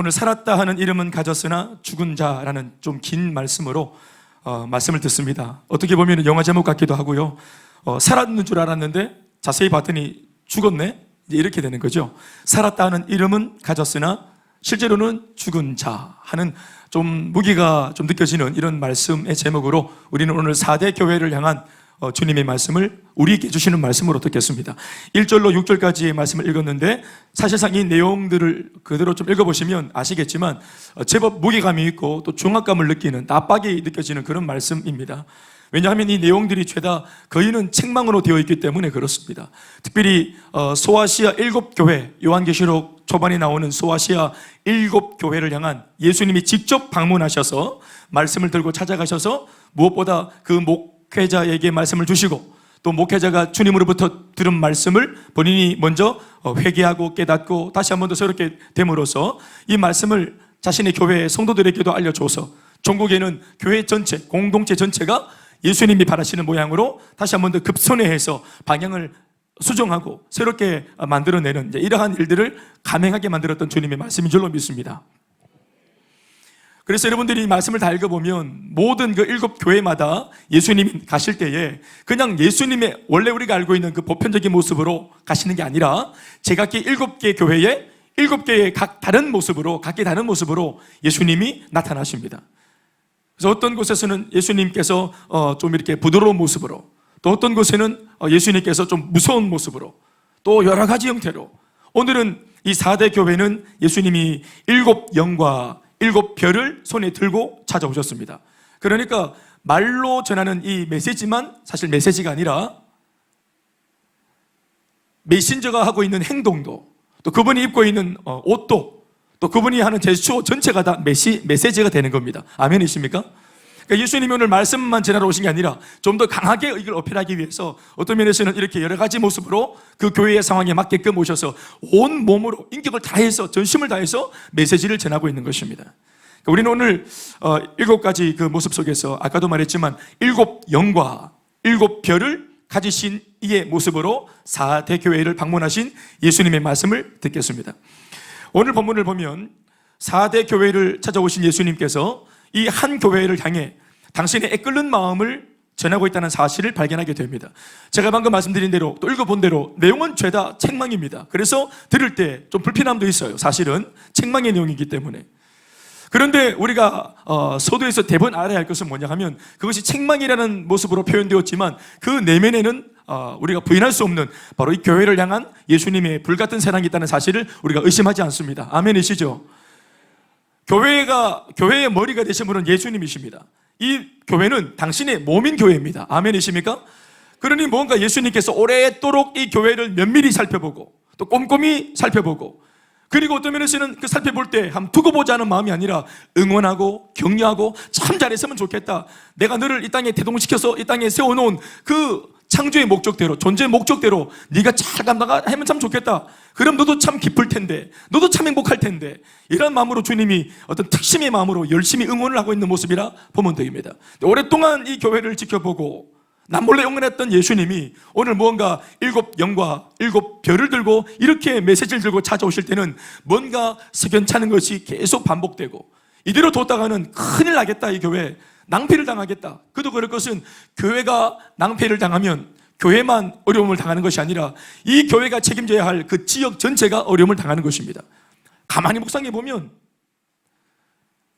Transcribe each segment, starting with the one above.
오늘 살았다 하는 이름은 가졌으나 죽은 자라는 좀 긴 말씀으로 말씀을 듣습니다. 어떻게 보면 영화 제목 같기도 하고요. 살았는 줄 알았는데 자세히 봤더니 죽었네? 이제 이렇게 되는 거죠. 살았다 하는 이름은 가졌으나 실제로는 죽은 자 하는 좀 무게가 좀 느껴지는 이런 말씀의 제목으로 우리는 오늘 4대 교회를 향한 주님의 말씀을 우리에게 주시는 말씀으로 듣겠습니다. 1절로 6절까지의 말씀을 읽었는데 사실상 이 내용들을 그대로 좀 읽어보시면 아시겠지만 제법 무게감이 있고 또 중압감을 느끼는 압박이 느껴지는 그런 말씀입니다. 왜냐하면 이 내용들이 죄다 거의는 책망으로 되어 있기 때문에 그렇습니다. 특별히 소아시아 7교회, 요한계시록 초반에 나오는 소아시아 7교회를 향한 예수님이 직접 방문하셔서 말씀을 들고 찾아가셔서 무엇보다 그 목회자에게 말씀을 주시고 또 목회자가 주님으로부터 들은 말씀을 본인이 먼저 회개하고 깨닫고 다시 한 번 더 새롭게 됨으로써 이 말씀을 자신의 교회 성도들에게도 알려줘서 전국에는 교회 전체, 공동체 전체가 예수님이 바라시는 모양으로 다시 한 번 더 급선회해서 방향을 수정하고 새롭게 만들어내는 이러한 일들을 감행하게 만들었던 주님의 말씀인 줄로 믿습니다. 그래서 여러분들이 이 말씀을 다 읽어보면 모든 그 7교회마다 예수님이 가실 때에 그냥 예수님의 원래 우리가 알고 있는 그 보편적인 모습으로 가시는 게 아니라 제각기 7개 교회에 7개의 각 다른 모습으로, 각기 다른 모습으로 예수님이 나타나십니다. 그래서 어떤 곳에서는 예수님께서 좀 이렇게 부드러운 모습으로, 또 어떤 곳에는 예수님께서 좀 무서운 모습으로, 또 여러 가지 형태로, 오늘은 이 4대 교회는 예수님이 7영과 7별을 손에 들고 찾아오셨습니다. 그러니까 말로 전하는 이 메시지만 사실 메시지가 아니라 메신저가 하고 있는 행동도, 또 그분이 입고 있는 옷도, 또 그분이 하는 제스처 전체가 다 메시지가 되는 겁니다. 아멘이십니까? 그러니까 예수님이 오늘 말씀만 전하러 오신 게 아니라 좀 더 강하게 이걸 어필하기 위해서 어떤 면에서는 이렇게 여러 가지 모습으로 그 교회의 상황에 맞게끔 오셔서 온 몸으로 인격을 다해서 전심을 다해서 메시지를 전하고 있는 것입니다. 그러니까 우리는 오늘 7가지 그 모습 속에서 아까도 말했지만 7영과 7별을 가지신 이의 모습으로 4대 교회를 방문하신 예수님의 말씀을 듣겠습니다. 오늘 본문을 보면 4대 교회를 찾아오신 예수님께서 이 한 교회를 향해 당신의 애끓는 마음을 전하고 있다는 사실을 발견하게 됩니다. 제가 방금 말씀드린 대로 또 읽어본 대로 내용은 죄다 책망입니다. 그래서 들을 때 좀 불편함도 있어요. 사실은 책망의 내용이기 때문에. 그런데 우리가 서두에서 대번 알아야 할 것은 뭐냐 하면 그것이 책망이라는 모습으로 표현되었지만 그 내면에는 우리가 부인할 수 없는 바로 이 교회를 향한 예수님의 불같은 사랑이 있다는 사실을 우리가 의심하지 않습니다. 아멘이시죠? 교회의 머리가 되신 분은 예수님이십니다. 이 교회는 당신의 몸인 교회입니다. 아멘이십니까? 그러니 뭔가 예수님께서 오랫도록 이 교회를 면밀히 살펴보고 또 꼼꼼히 살펴보고 그리고 어떤 면에서는 그 살펴볼 때 한번 두고 보자는 마음이 아니라 응원하고 격려하고 참 잘했으면 좋겠다. 내가 너를 이 땅에 대동시켜서 이 땅에 세워놓은 그 창조의 목적대로, 존재의 목적대로 네가 잘 감당하면 참 좋겠다. 그럼 너도 참 기쁠 텐데, 너도 참 행복할 텐데, 이런 마음으로 주님이 어떤 특심의 마음으로 열심히 응원을 하고 있는 모습이라 보면 됩니다. 오랫동안 이 교회를 지켜보고 남몰래 응원했던 예수님이 오늘 무언가 7영과 7별을 들고 이렇게 메시지를 들고 찾아오실 때는 뭔가 석연찮은 것이 계속 반복되고 이대로 뒀다가는 큰일 나겠다. 이 교회 낭패를 당하겠다. 그도 그럴 것은 교회가 낭패를 당하면 교회만 어려움을 당하는 것이 아니라 이 교회가 책임져야 할 그 지역 전체가 어려움을 당하는 것입니다. 가만히 묵상해 보면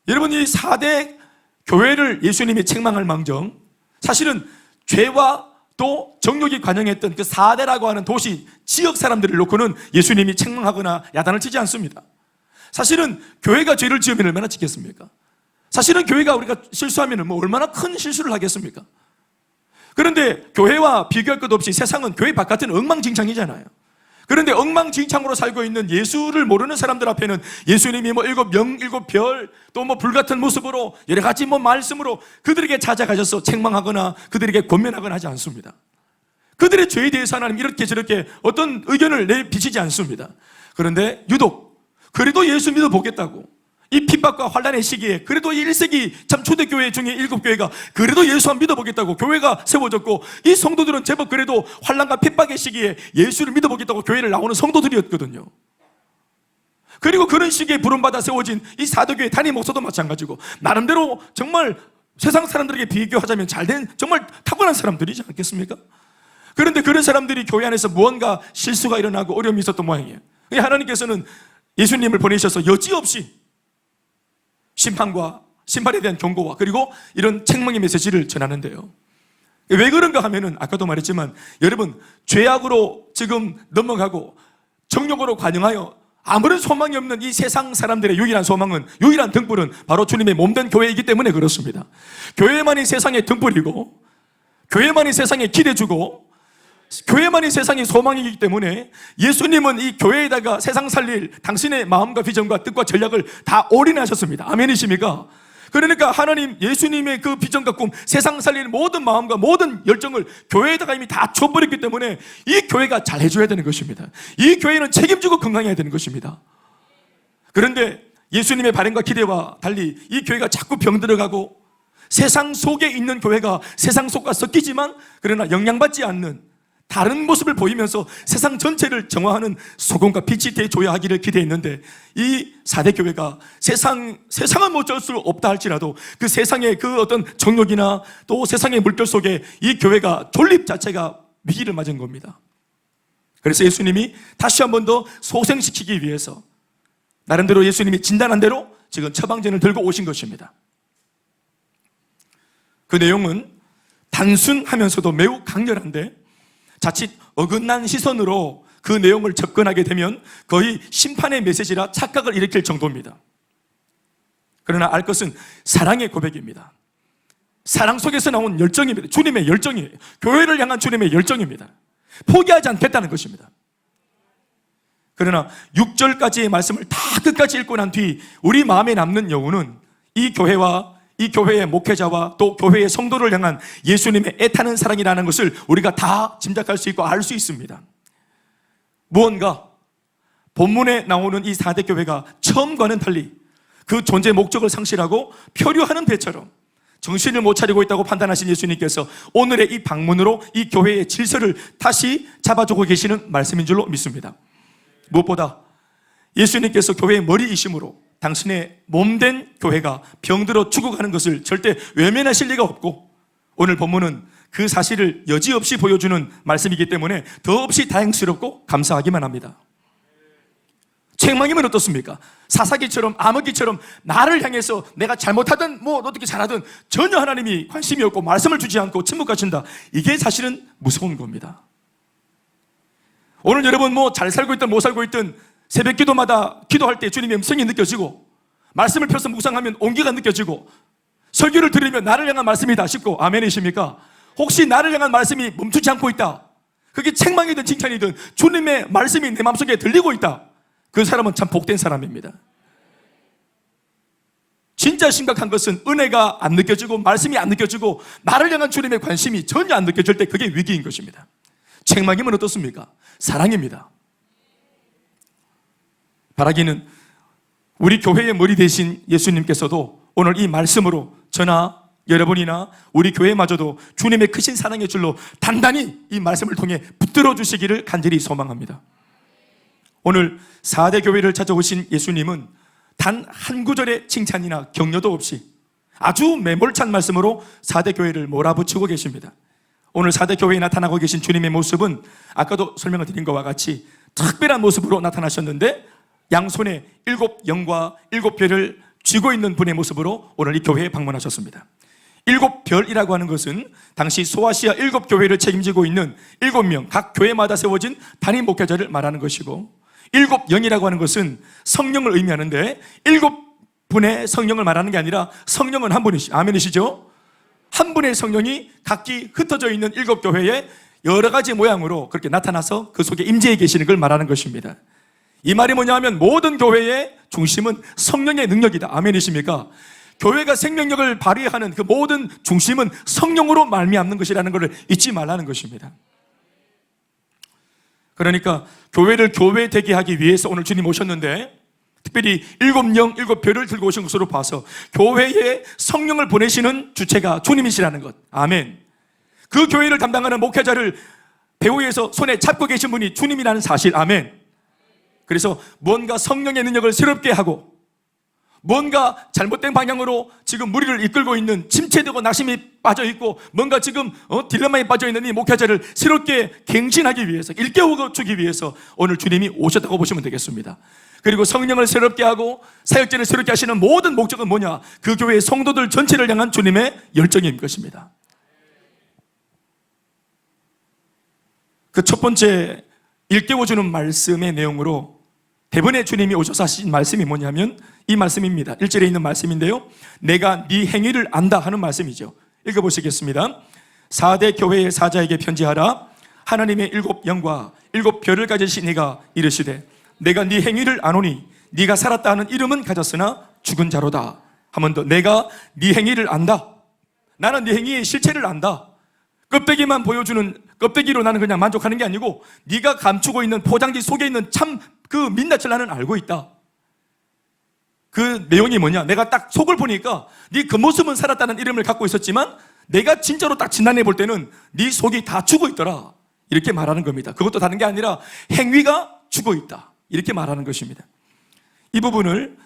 여러분 이 4대 교회를 예수님이 책망할 망정 사실은 죄와 또 정욕이 관영했던 그 4대라고 하는 도시 지역 사람들을 놓고는 예수님이 책망하거나 야단을 치지 않습니다. 사실은 교회가 죄를 지으면 얼마나 짓겠습니까? 사실은 교회가 우리가 실수하면 얼마나 큰 실수를 하겠습니까? 그런데 교회와 비교할 것 없이 세상은 교회 바깥은 엉망진창이잖아요. 그런데 엉망진창으로 살고 있는 예수를 모르는 사람들 앞에는 예수님이 7영, 7별 또 불같은 모습으로 여러 가지 말씀으로 그들에게 찾아가셔서 책망하거나 그들에게 권면하거나 하지 않습니다. 그들의 죄에 대해서 하나님 이렇게 저렇게 어떤 의견을 내비치지 않습니다. 그런데 유독 그래도 예수 믿어보겠다고 이 핍박과 환난의 시기에 그래도 1세기 참 초대교회 중에 7교회가 그래도 예수 한 믿어보겠다고 교회가 세워졌고 이 성도들은 제법 그래도 환난과 핍박의 시기에 예수를 믿어보겠다고 교회를 나오는 성도들이었거든요. 그리고 그런 식의 부름받아 세워진 이 사도교회 단임 목사도 마찬가지고 나름대로 정말 세상 사람들에게 비교하자면 잘된 정말 탁월한 사람들이지 않겠습니까? 그런데 그런 사람들이 교회 안에서 무언가 실수가 일어나고 어려움이 있었던 모양이에요. 하나님께서는 예수님을 보내셔서 여지없이 심판에 대한 경고와 그리고 이런 책망의 메시지를 전하는데요. 왜 그런가 하면은 아까도 말했지만 여러분, 죄악으로 지금 넘어가고 정욕으로 관영하여 아무런 소망이 없는 이 세상 사람들의 유일한 소망은, 유일한 등불은 바로 주님의 몸된 교회이기 때문에 그렇습니다. 교회만이 세상의 등불이고 교회만이 세상에 기대주고 교회만이 세상의 소망이기 때문에 예수님은 이 교회에다가 세상 살릴 당신의 마음과 비전과 뜻과 전략을 다 올인하셨습니다. 아멘이십니까? 그러니까 하나님, 예수님의 그 비전과 꿈, 세상 살리는 모든 마음과 모든 열정을 교회에다가 이미 다 줘버렸기 때문에 이 교회가 잘 해줘야 되는 것입니다. 이 교회는 책임지고 건강해야 되는 것입니다. 그런데 예수님의 바람과 기대와 달리 이 교회가 자꾸 병들어가고 세상 속에 있는 교회가 세상 속과 섞이지만 그러나 영향받지 않는 다른 모습을 보이면서 세상 전체를 정화하는 소금과 빛이 되어줘야 하기를 기대했는데 이 4대 교회가 세상은 뭐 어쩔 수 없다 할지라도 그 세상의 그 어떤 정욕이나 또 세상의 물결 속에 이 교회가 존립 자체가 위기를 맞은 겁니다. 그래서 예수님이 다시 한 번 더 소생시키기 위해서 나름대로 예수님이 진단한 대로 지금 처방전을 들고 오신 것입니다. 그 내용은 단순하면서도 매우 강렬한데 자칫 어긋난 시선으로 그 내용을 접근하게 되면 거의 심판의 메시지라 착각을 일으킬 정도입니다. 그러나 알 것은 사랑의 고백입니다. 사랑 속에서 나온 열정입니다. 주님의 열정이에요. 교회를 향한 주님의 열정입니다. 포기하지 않겠다는 것입니다. 그러나 6절까지의 말씀을 다 끝까지 읽고 난 뒤 우리 마음에 남는 여우는 이 교회와 이 교회의 목회자와 또 교회의 성도를 향한 예수님의 애타는 사랑이라는 것을 우리가 다 짐작할 수 있고 알 수 있습니다. 무언가 본문에 나오는 이 4대 교회가 처음과는 달리 그 존재 목적을 상실하고 표류하는 배처럼 정신을 못 차리고 있다고 판단하신 예수님께서 오늘의 이 방문으로 이 교회의 질서를 다시 잡아주고 계시는 말씀인 줄로 믿습니다. 무엇보다 예수님께서 교회의 머리이심으로 당신의 몸된 교회가 병들어 죽어가는 것을 절대 외면하실 리가 없고 오늘 본문은 그 사실을 여지없이 보여주는 말씀이기 때문에 더없이 다행스럽고 감사하기만 합니다. 책망이면 어떻습니까? 사사기처럼 암흑기처럼 나를 향해서 내가 잘못하든 뭐 어떻게 잘하든 전혀 하나님이 관심이 없고 말씀을 주지 않고 침묵하신다. 이게 사실은 무서운 겁니다. 오늘 여러분 뭐 잘 살고 있든 못 살고 있든 새벽 기도마다 기도할 때 주님의 음성이 느껴지고 말씀을 펴서 묵상하면 온기가 느껴지고 설교를 들으면 나를 향한 말씀이다 싶고 아멘이십니까? 혹시 나를 향한 말씀이 멈추지 않고 있다, 그게 책망이든 칭찬이든 주님의 말씀이 내 마음속에 들리고 있다, 그 사람은 참 복된 사람입니다. 진짜 심각한 것은 은혜가 안 느껴지고 말씀이 안 느껴지고 나를 향한 주님의 관심이 전혀 안 느껴질 때 그게 위기인 것입니다. 책망이면 어떻습니까? 사랑입니다. 바라기는 우리 교회의 머리 대신 예수님께서도 오늘 이 말씀으로 저나 여러분이나 우리 교회마저도 주님의 크신 사랑의 줄로 단단히 이 말씀을 통해 붙들어 주시기를 간절히 소망합니다. 오늘 4대 교회를 찾아오신 예수님은 단 한 구절의 칭찬이나 격려도 없이 아주 매몰찬 말씀으로 4대 교회를 몰아붙이고 계십니다. 오늘 4대 교회에 나타나고 계신 주님의 모습은 아까도 설명을 드린 것과 같이 특별한 모습으로 나타나셨는데 양손에 7영과 7별을 쥐고 있는 분의 모습으로 오늘 이 교회에 방문하셨습니다. 7별이라고 하는 것은 당시 소아시아 7교회를 책임지고 있는 7명 각 교회마다 세워진 단임 목회자를 말하는 것이고 7영이라고 하는 것은 성령을 의미하는데 7분의 성령을 말하는 게 아니라 성령은 한 분이시죠. 아멘이시죠? 한 분의 성령이 각기 흩어져 있는 7교회에 여러 가지 모양으로 그렇게 나타나서 그 속에 임재해 계시는 걸 말하는 것입니다. 이 말이 뭐냐 하면 모든 교회의 중심은 성령의 능력이다. 아멘이십니까? 교회가 생명력을 발휘하는 그 모든 중심은 성령으로 말미암는 것이라는 것을 잊지 말라는 것입니다. 그러니까 교회를 교회되게 하기 위해서 오늘 주님 오셨는데 특별히 7영, 7별을 들고 오신 것으로 봐서 교회에 성령을 보내시는 주체가 주님이시라는 것. 아멘. 그 교회를 담당하는 목회자를 배후에서 손에 잡고 계신 분이 주님이라는 사실. 아멘. 그래서 뭔가 성령의 능력을 새롭게 하고 뭔가 잘못된 방향으로 지금 무리를 이끌고 있는 침체되고 낙심이 빠져있고 뭔가 지금 딜레마에 빠져있는 이 목회자를 새롭게 갱신하기 위해서 일깨워주기 위해서 오늘 주님이 오셨다고 보시면 되겠습니다. 그리고 성령을 새롭게 하고 사역자를 새롭게 하시는 모든 목적은 뭐냐? 그 교회의 성도들 전체를 향한 주님의 열정인 것입니다. 그 첫 번째 일깨워주는 말씀의 내용으로 대번에 주님이 오셔서 하신 말씀이 뭐냐면 이 말씀입니다. 1절에 있는 말씀인데요, 내가 네 행위를 안다 하는 말씀이죠. 읽어보시겠습니다. 4대 교회의 사자에게 편지하라. 하나님의 7영과 7별을 가지신 네가 이르시되 내가 네 행위를 아노니 네가 살았다 하는 이름은 가졌으나 죽은 자로다. 한 번 더, 내가 네 행위를 안다. 나는 네 행위의 실체를 안다. 껍데기만 보여주는, 껍데기로 나는 그냥 만족하는 게 아니고 네가 감추고 있는 포장지 속에 있는 참 그 민낯을 나는 알고 있다. 그 내용이 뭐냐? 내가 딱 속을 보니까 네 겉모습은 살았다는 이름을 갖고 있었지만 내가 진짜로 딱 진단해 볼 때는 네 속이 다 죽어 있더라. 이렇게 말하는 겁니다. 그것도 다른 게 아니라 행위가 죽어 있다. 이렇게 말하는 것입니다. 이 부분을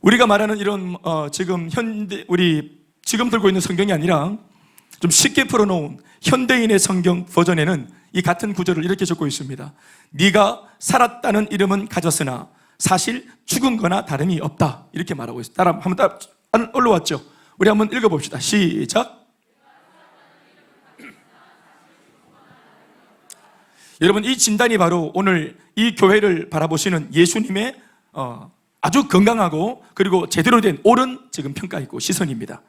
우리가 말하는 이런 지금 우리 지금 들고 있는 성경이 아니라 좀 쉽게 풀어놓은 현대인의 성경 버전에는 이 같은 구절을 이렇게 적고 있습니다. 네가 살았다는 이름은 가졌으나 사실 죽은 거나 다름이 없다. 이렇게 말하고 있습니다. 한번 올라왔죠? 우리 한번 읽어봅시다. 시작. 여러분, 이 진단이 바로 오늘 이 교회를 바라보시는 예수님의 아주 건강하고 그리고 제대로 된 옳은 지금 평가이고 시선입니다.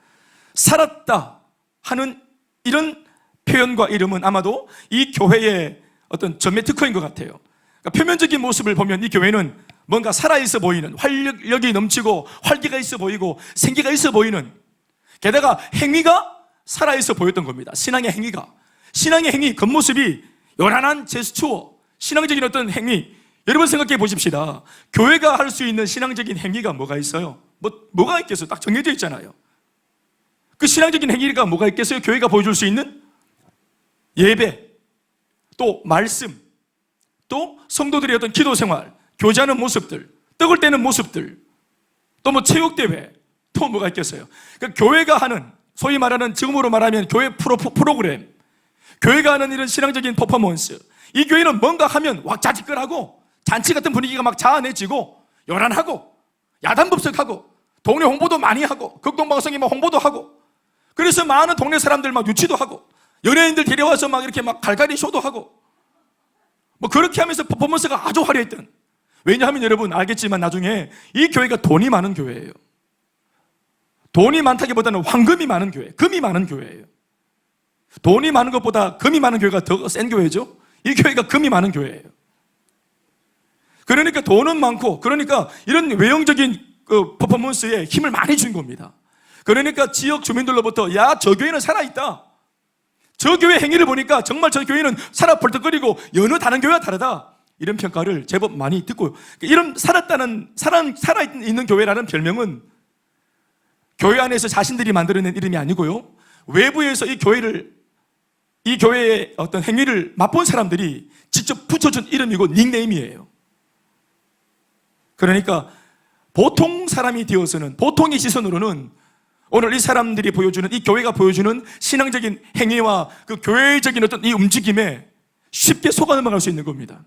살았다 하는 이런 표현과 이름은 아마도 이 교회의 어떤 전매 특허인 것 같아요. 그러니까 표면적인 모습을 보면 이 교회는 뭔가 살아있어 보이는, 활력이 넘치고 활기가 있어 보이고 생기가 있어 보이는, 게다가 행위가 살아있어 보였던 겁니다. 신앙의 행위, 겉모습이 요란한 제스처, 신앙적인 어떤 행위. 여러분 생각해 보십시다. 교회가 할 수 있는 신앙적인 행위가 뭐가 있어요? 뭐가 있겠어요? 딱 정해져 있잖아요. 그 신앙적인 행위가 뭐가 있겠어요? 교회가 보여줄 수 있는 예배, 또 말씀, 또 성도들의 어떤 기도 생활, 교제하는 모습들, 떡을 떼는 모습들, 또 뭐 체육대회, 또 뭐가 있겠어요? 그러니까 교회가 하는, 소위 말하는 지금으로 말하면 교회 프로그램, 교회가 하는 이런 신앙적인 퍼포먼스, 이 교회는 뭔가 하면 왁자지껄하고 잔치 같은 분위기가 막 자아내지고 요란하고 야단법석하고 동네 홍보도 많이 하고 극동방송에 막 홍보도 하고, 그래서 많은 동네 사람들 막 유치도 하고 연예인들 데려와서 막 이렇게 막 갈갈이 쇼도 하고 뭐 그렇게 하면서 퍼포먼스가 아주 화려했던. 왜냐하면 여러분 알겠지만 나중에 이 교회가 돈이 많은 교회예요. 돈이 많다기보다는 황금이 많은 교회, 금이 많은 교회예요. 돈이 많은 것보다 금이 많은 교회가 더 센 교회죠. 이 교회가 금이 많은 교회예요. 그러니까 돈은 많고, 그러니까 이런 외형적인 퍼포먼스에 힘을 많이 준 겁니다. 그러니까 지역 주민들로부터 야, 저 교회는 살아있다, 저 교회 행위를 보니까 정말 저 교회는 살아 벌떡거리고 여느 다른 교회와 다르다, 이런 평가를 제법 많이 듣고, 이런 살아있는 교회라는 별명은 교회 안에서 자신들이 만들어낸 이름이 아니고요, 외부에서 이 교회의 어떤 행위를 맛본 사람들이 직접 붙여준 이름이고 닉네임이에요. 그러니까 보통 사람이 되어서는, 보통의 시선으로는 오늘 이 사람들이 보여주는, 이 교회가 보여주는 신앙적인 행위와 그 교회적인 어떤 이 움직임에 쉽게 속아 넘어갈 수 있는 겁니다.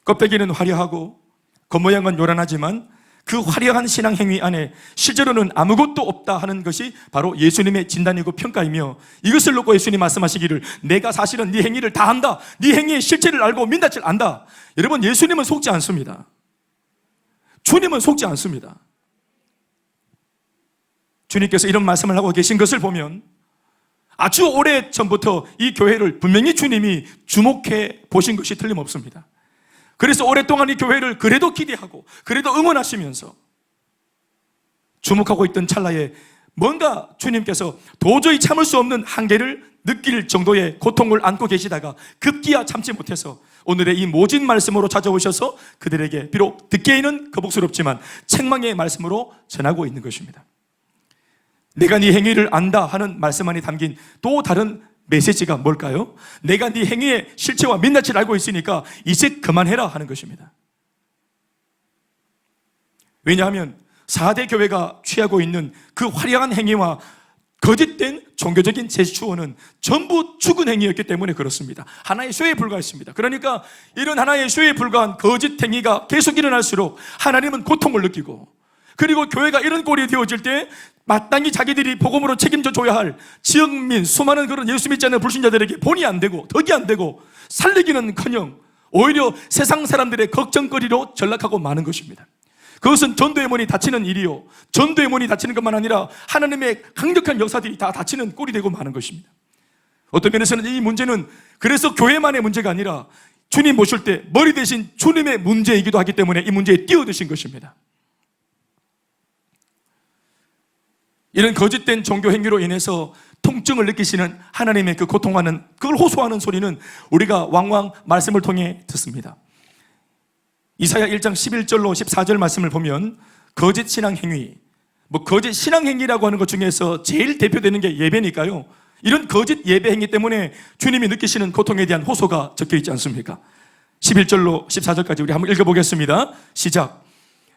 껍데기는 화려하고 겉모양은 요란하지만 그 화려한 신앙 행위 안에 실제로는 아무것도 없다 하는 것이 바로 예수님의 진단이고 평가이며, 이것을 놓고 예수님 말씀하시기를 내가 사실은 네 행위를 다 안다, 네 행위의 실체를 알고 민낯을 안다. 여러분, 예수님은 속지 않습니다. 주님은 속지 않습니다. 주님께서 이런 말씀을 하고 계신 것을 보면 아주 오래 전부터 이 교회를 분명히 주님이 주목해 보신 것이 틀림없습니다. 그래서 오랫동안 이 교회를 그래도 기대하고 그래도 응원하시면서 주목하고 있던 찰나에 뭔가 주님께서 도저히 참을 수 없는 한계를 느낄 정도의 고통을 안고 계시다가 급기야 참지 못해서 오늘의 이 모진 말씀으로 찾아오셔서 그들에게 비록 듣기에는 거북스럽지만 책망의 말씀으로 전하고 있는 것입니다. 내가 네 행위를 안다 하는 말씀 안에 담긴 또 다른 메시지가 뭘까요? 내가 네 행위의 실체와 민낯을 알고 있으니까 이제 그만해라 하는 것입니다. 왜냐하면 4대 교회가 취하고 있는 그 화려한 행위와 거짓된 종교적인 제스처는 전부 죽은 행위였기 때문에 그렇습니다. 하나의 쇼에 불과했습니다. 그러니까 이런 하나의 쇼에 불과한 거짓 행위가 계속 일어날수록 하나님은 고통을 느끼고, 그리고 교회가 이런 꼴이 되어질 때 마땅히 자기들이 복음으로 책임져 줘야 할 지역민, 수많은 그런 예수 믿지 않는 불신자들에게 본이 안 되고 덕이 안 되고 살리기는커녕 오히려 세상 사람들의 걱정거리로 전락하고 마는 것입니다. 그것은 전도의 문이 닫히는 일이요, 전도의 문이 닫히는 것만 아니라 하나님의 강력한 역사들이 다 닫히는 꼴이 되고 마는 것입니다. 어떤 면에서는 이 문제는 그래서 교회만의 문제가 아니라 주님 모실 때 머리 대신 주님의 문제이기도 하기 때문에 이 문제에 뛰어드신 것입니다. 이런 거짓된 종교 행위로 인해서 통증을 느끼시는 하나님의 그 고통하는, 그걸 호소하는 소리는 우리가 왕왕 말씀을 통해 듣습니다. 이사야 1장 11절로 14절 말씀을 보면 거짓 신앙 행위, 거짓 신앙 행위라고 하는 것 중에서 제일 대표되는 게 예배니까요, 이런 거짓 예배 행위 때문에 주님이 느끼시는 고통에 대한 호소가 적혀 있지 않습니까? 11절로 14절까지 우리 한번 읽어보겠습니다. 시작.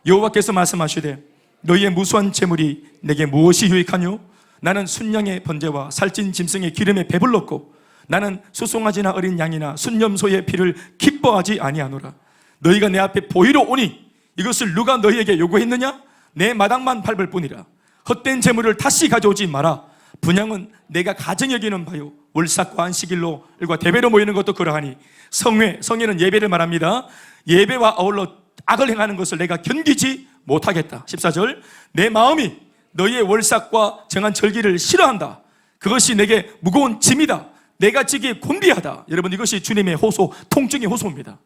여호와께서 말씀하시되 너희의 무수한 재물이 내게 무엇이 유익하뇨? 나는 순양의 번제와 살찐 짐승의 기름에 배불렀고 나는 수송아지나 어린 양이나 순염소의 피를 기뻐하지 아니하노라. 너희가 내 앞에 보이러 오니 이것을 누가 너희에게 요구했느냐? 내 마당만 밟을 뿐이라. 헛된 재물을 다시 가져오지 마라. 분향은 내가 가증 여기는 바요, 월삭과 안식일로 일과 대배로 모이는 것도 그러하니. 성회는 예배를 말합니다. 예배와 아울러 악을 행하는 것을 내가 견디지 못하겠다. 14절. 내 마음이 너희의 월삭과 정한 절기를 싫어한다. 그것이 내게 무거운 짐이다. 내가 지기에 곤비하다. 여러분, 이것이 주님의 호소, 통증의 호소입니다.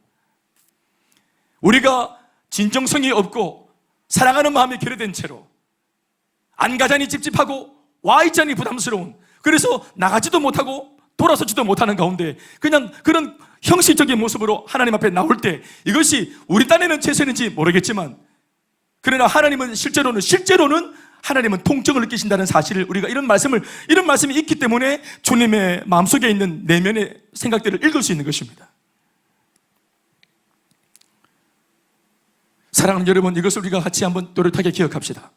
우리가 진정성이 없고 사랑하는 마음이 결여된 채로 안가자니 찝찝하고 와있자니 부담스러운, 그래서 나가지도 못하고 돌아서지도 못하는 가운데 그냥 그런 형식적인 모습으로 하나님 앞에 나올 때 이것이 우리 딴에는 최선인지 모르겠지만, 그러나 하나님은 실제로는 하나님은 통증을 느끼신다는 사실을, 우리가 이런 말씀이 있기 때문에 주님의 마음속에 있는 내면의 생각들을 읽을 수 있는 것입니다. 사랑하는 여러분, 이것을 우리가 같이 한번 또렷하게 기억합시다.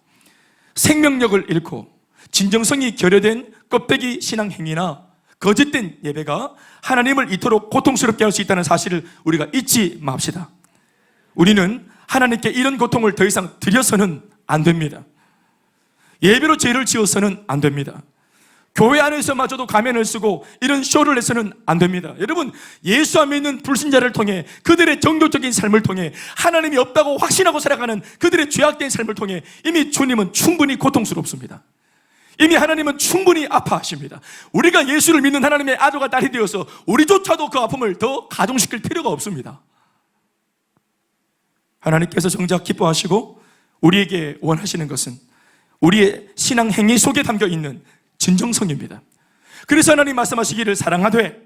생명력을 잃고 진정성이 결여된 껍데기 신앙 행위나 거짓된 예배가 하나님을 이토록 고통스럽게 할 수 있다는 사실을 우리가 잊지 맙시다. 우리는 하나님께 이런 고통을 더 이상 드려서는 안 됩니다. 예배로 죄를 지어서는 안 됩니다. 교회 안에서마저도 가면을 쓰고 이런 쇼를 해서는 안 됩니다. 여러분, 예수 안 믿는 불신자를 통해 그들의 종교적인 삶을 통해 하나님이 없다고 확신하고 살아가는 그들의 죄악된 삶을 통해 이미 주님은 충분히 고통스럽습니다. 이미 하나님은 충분히 아파하십니다. 우리가 예수를 믿는 하나님의 아들과 딸이 되어서 우리조차도 그 아픔을 더 가중시킬 필요가 없습니다. 하나님께서 정작 기뻐하시고 우리에게 원하시는 것은 우리의 신앙 행위 속에 담겨 있는 진정성입니다. 그래서 하나님 말씀하시기를 사랑하되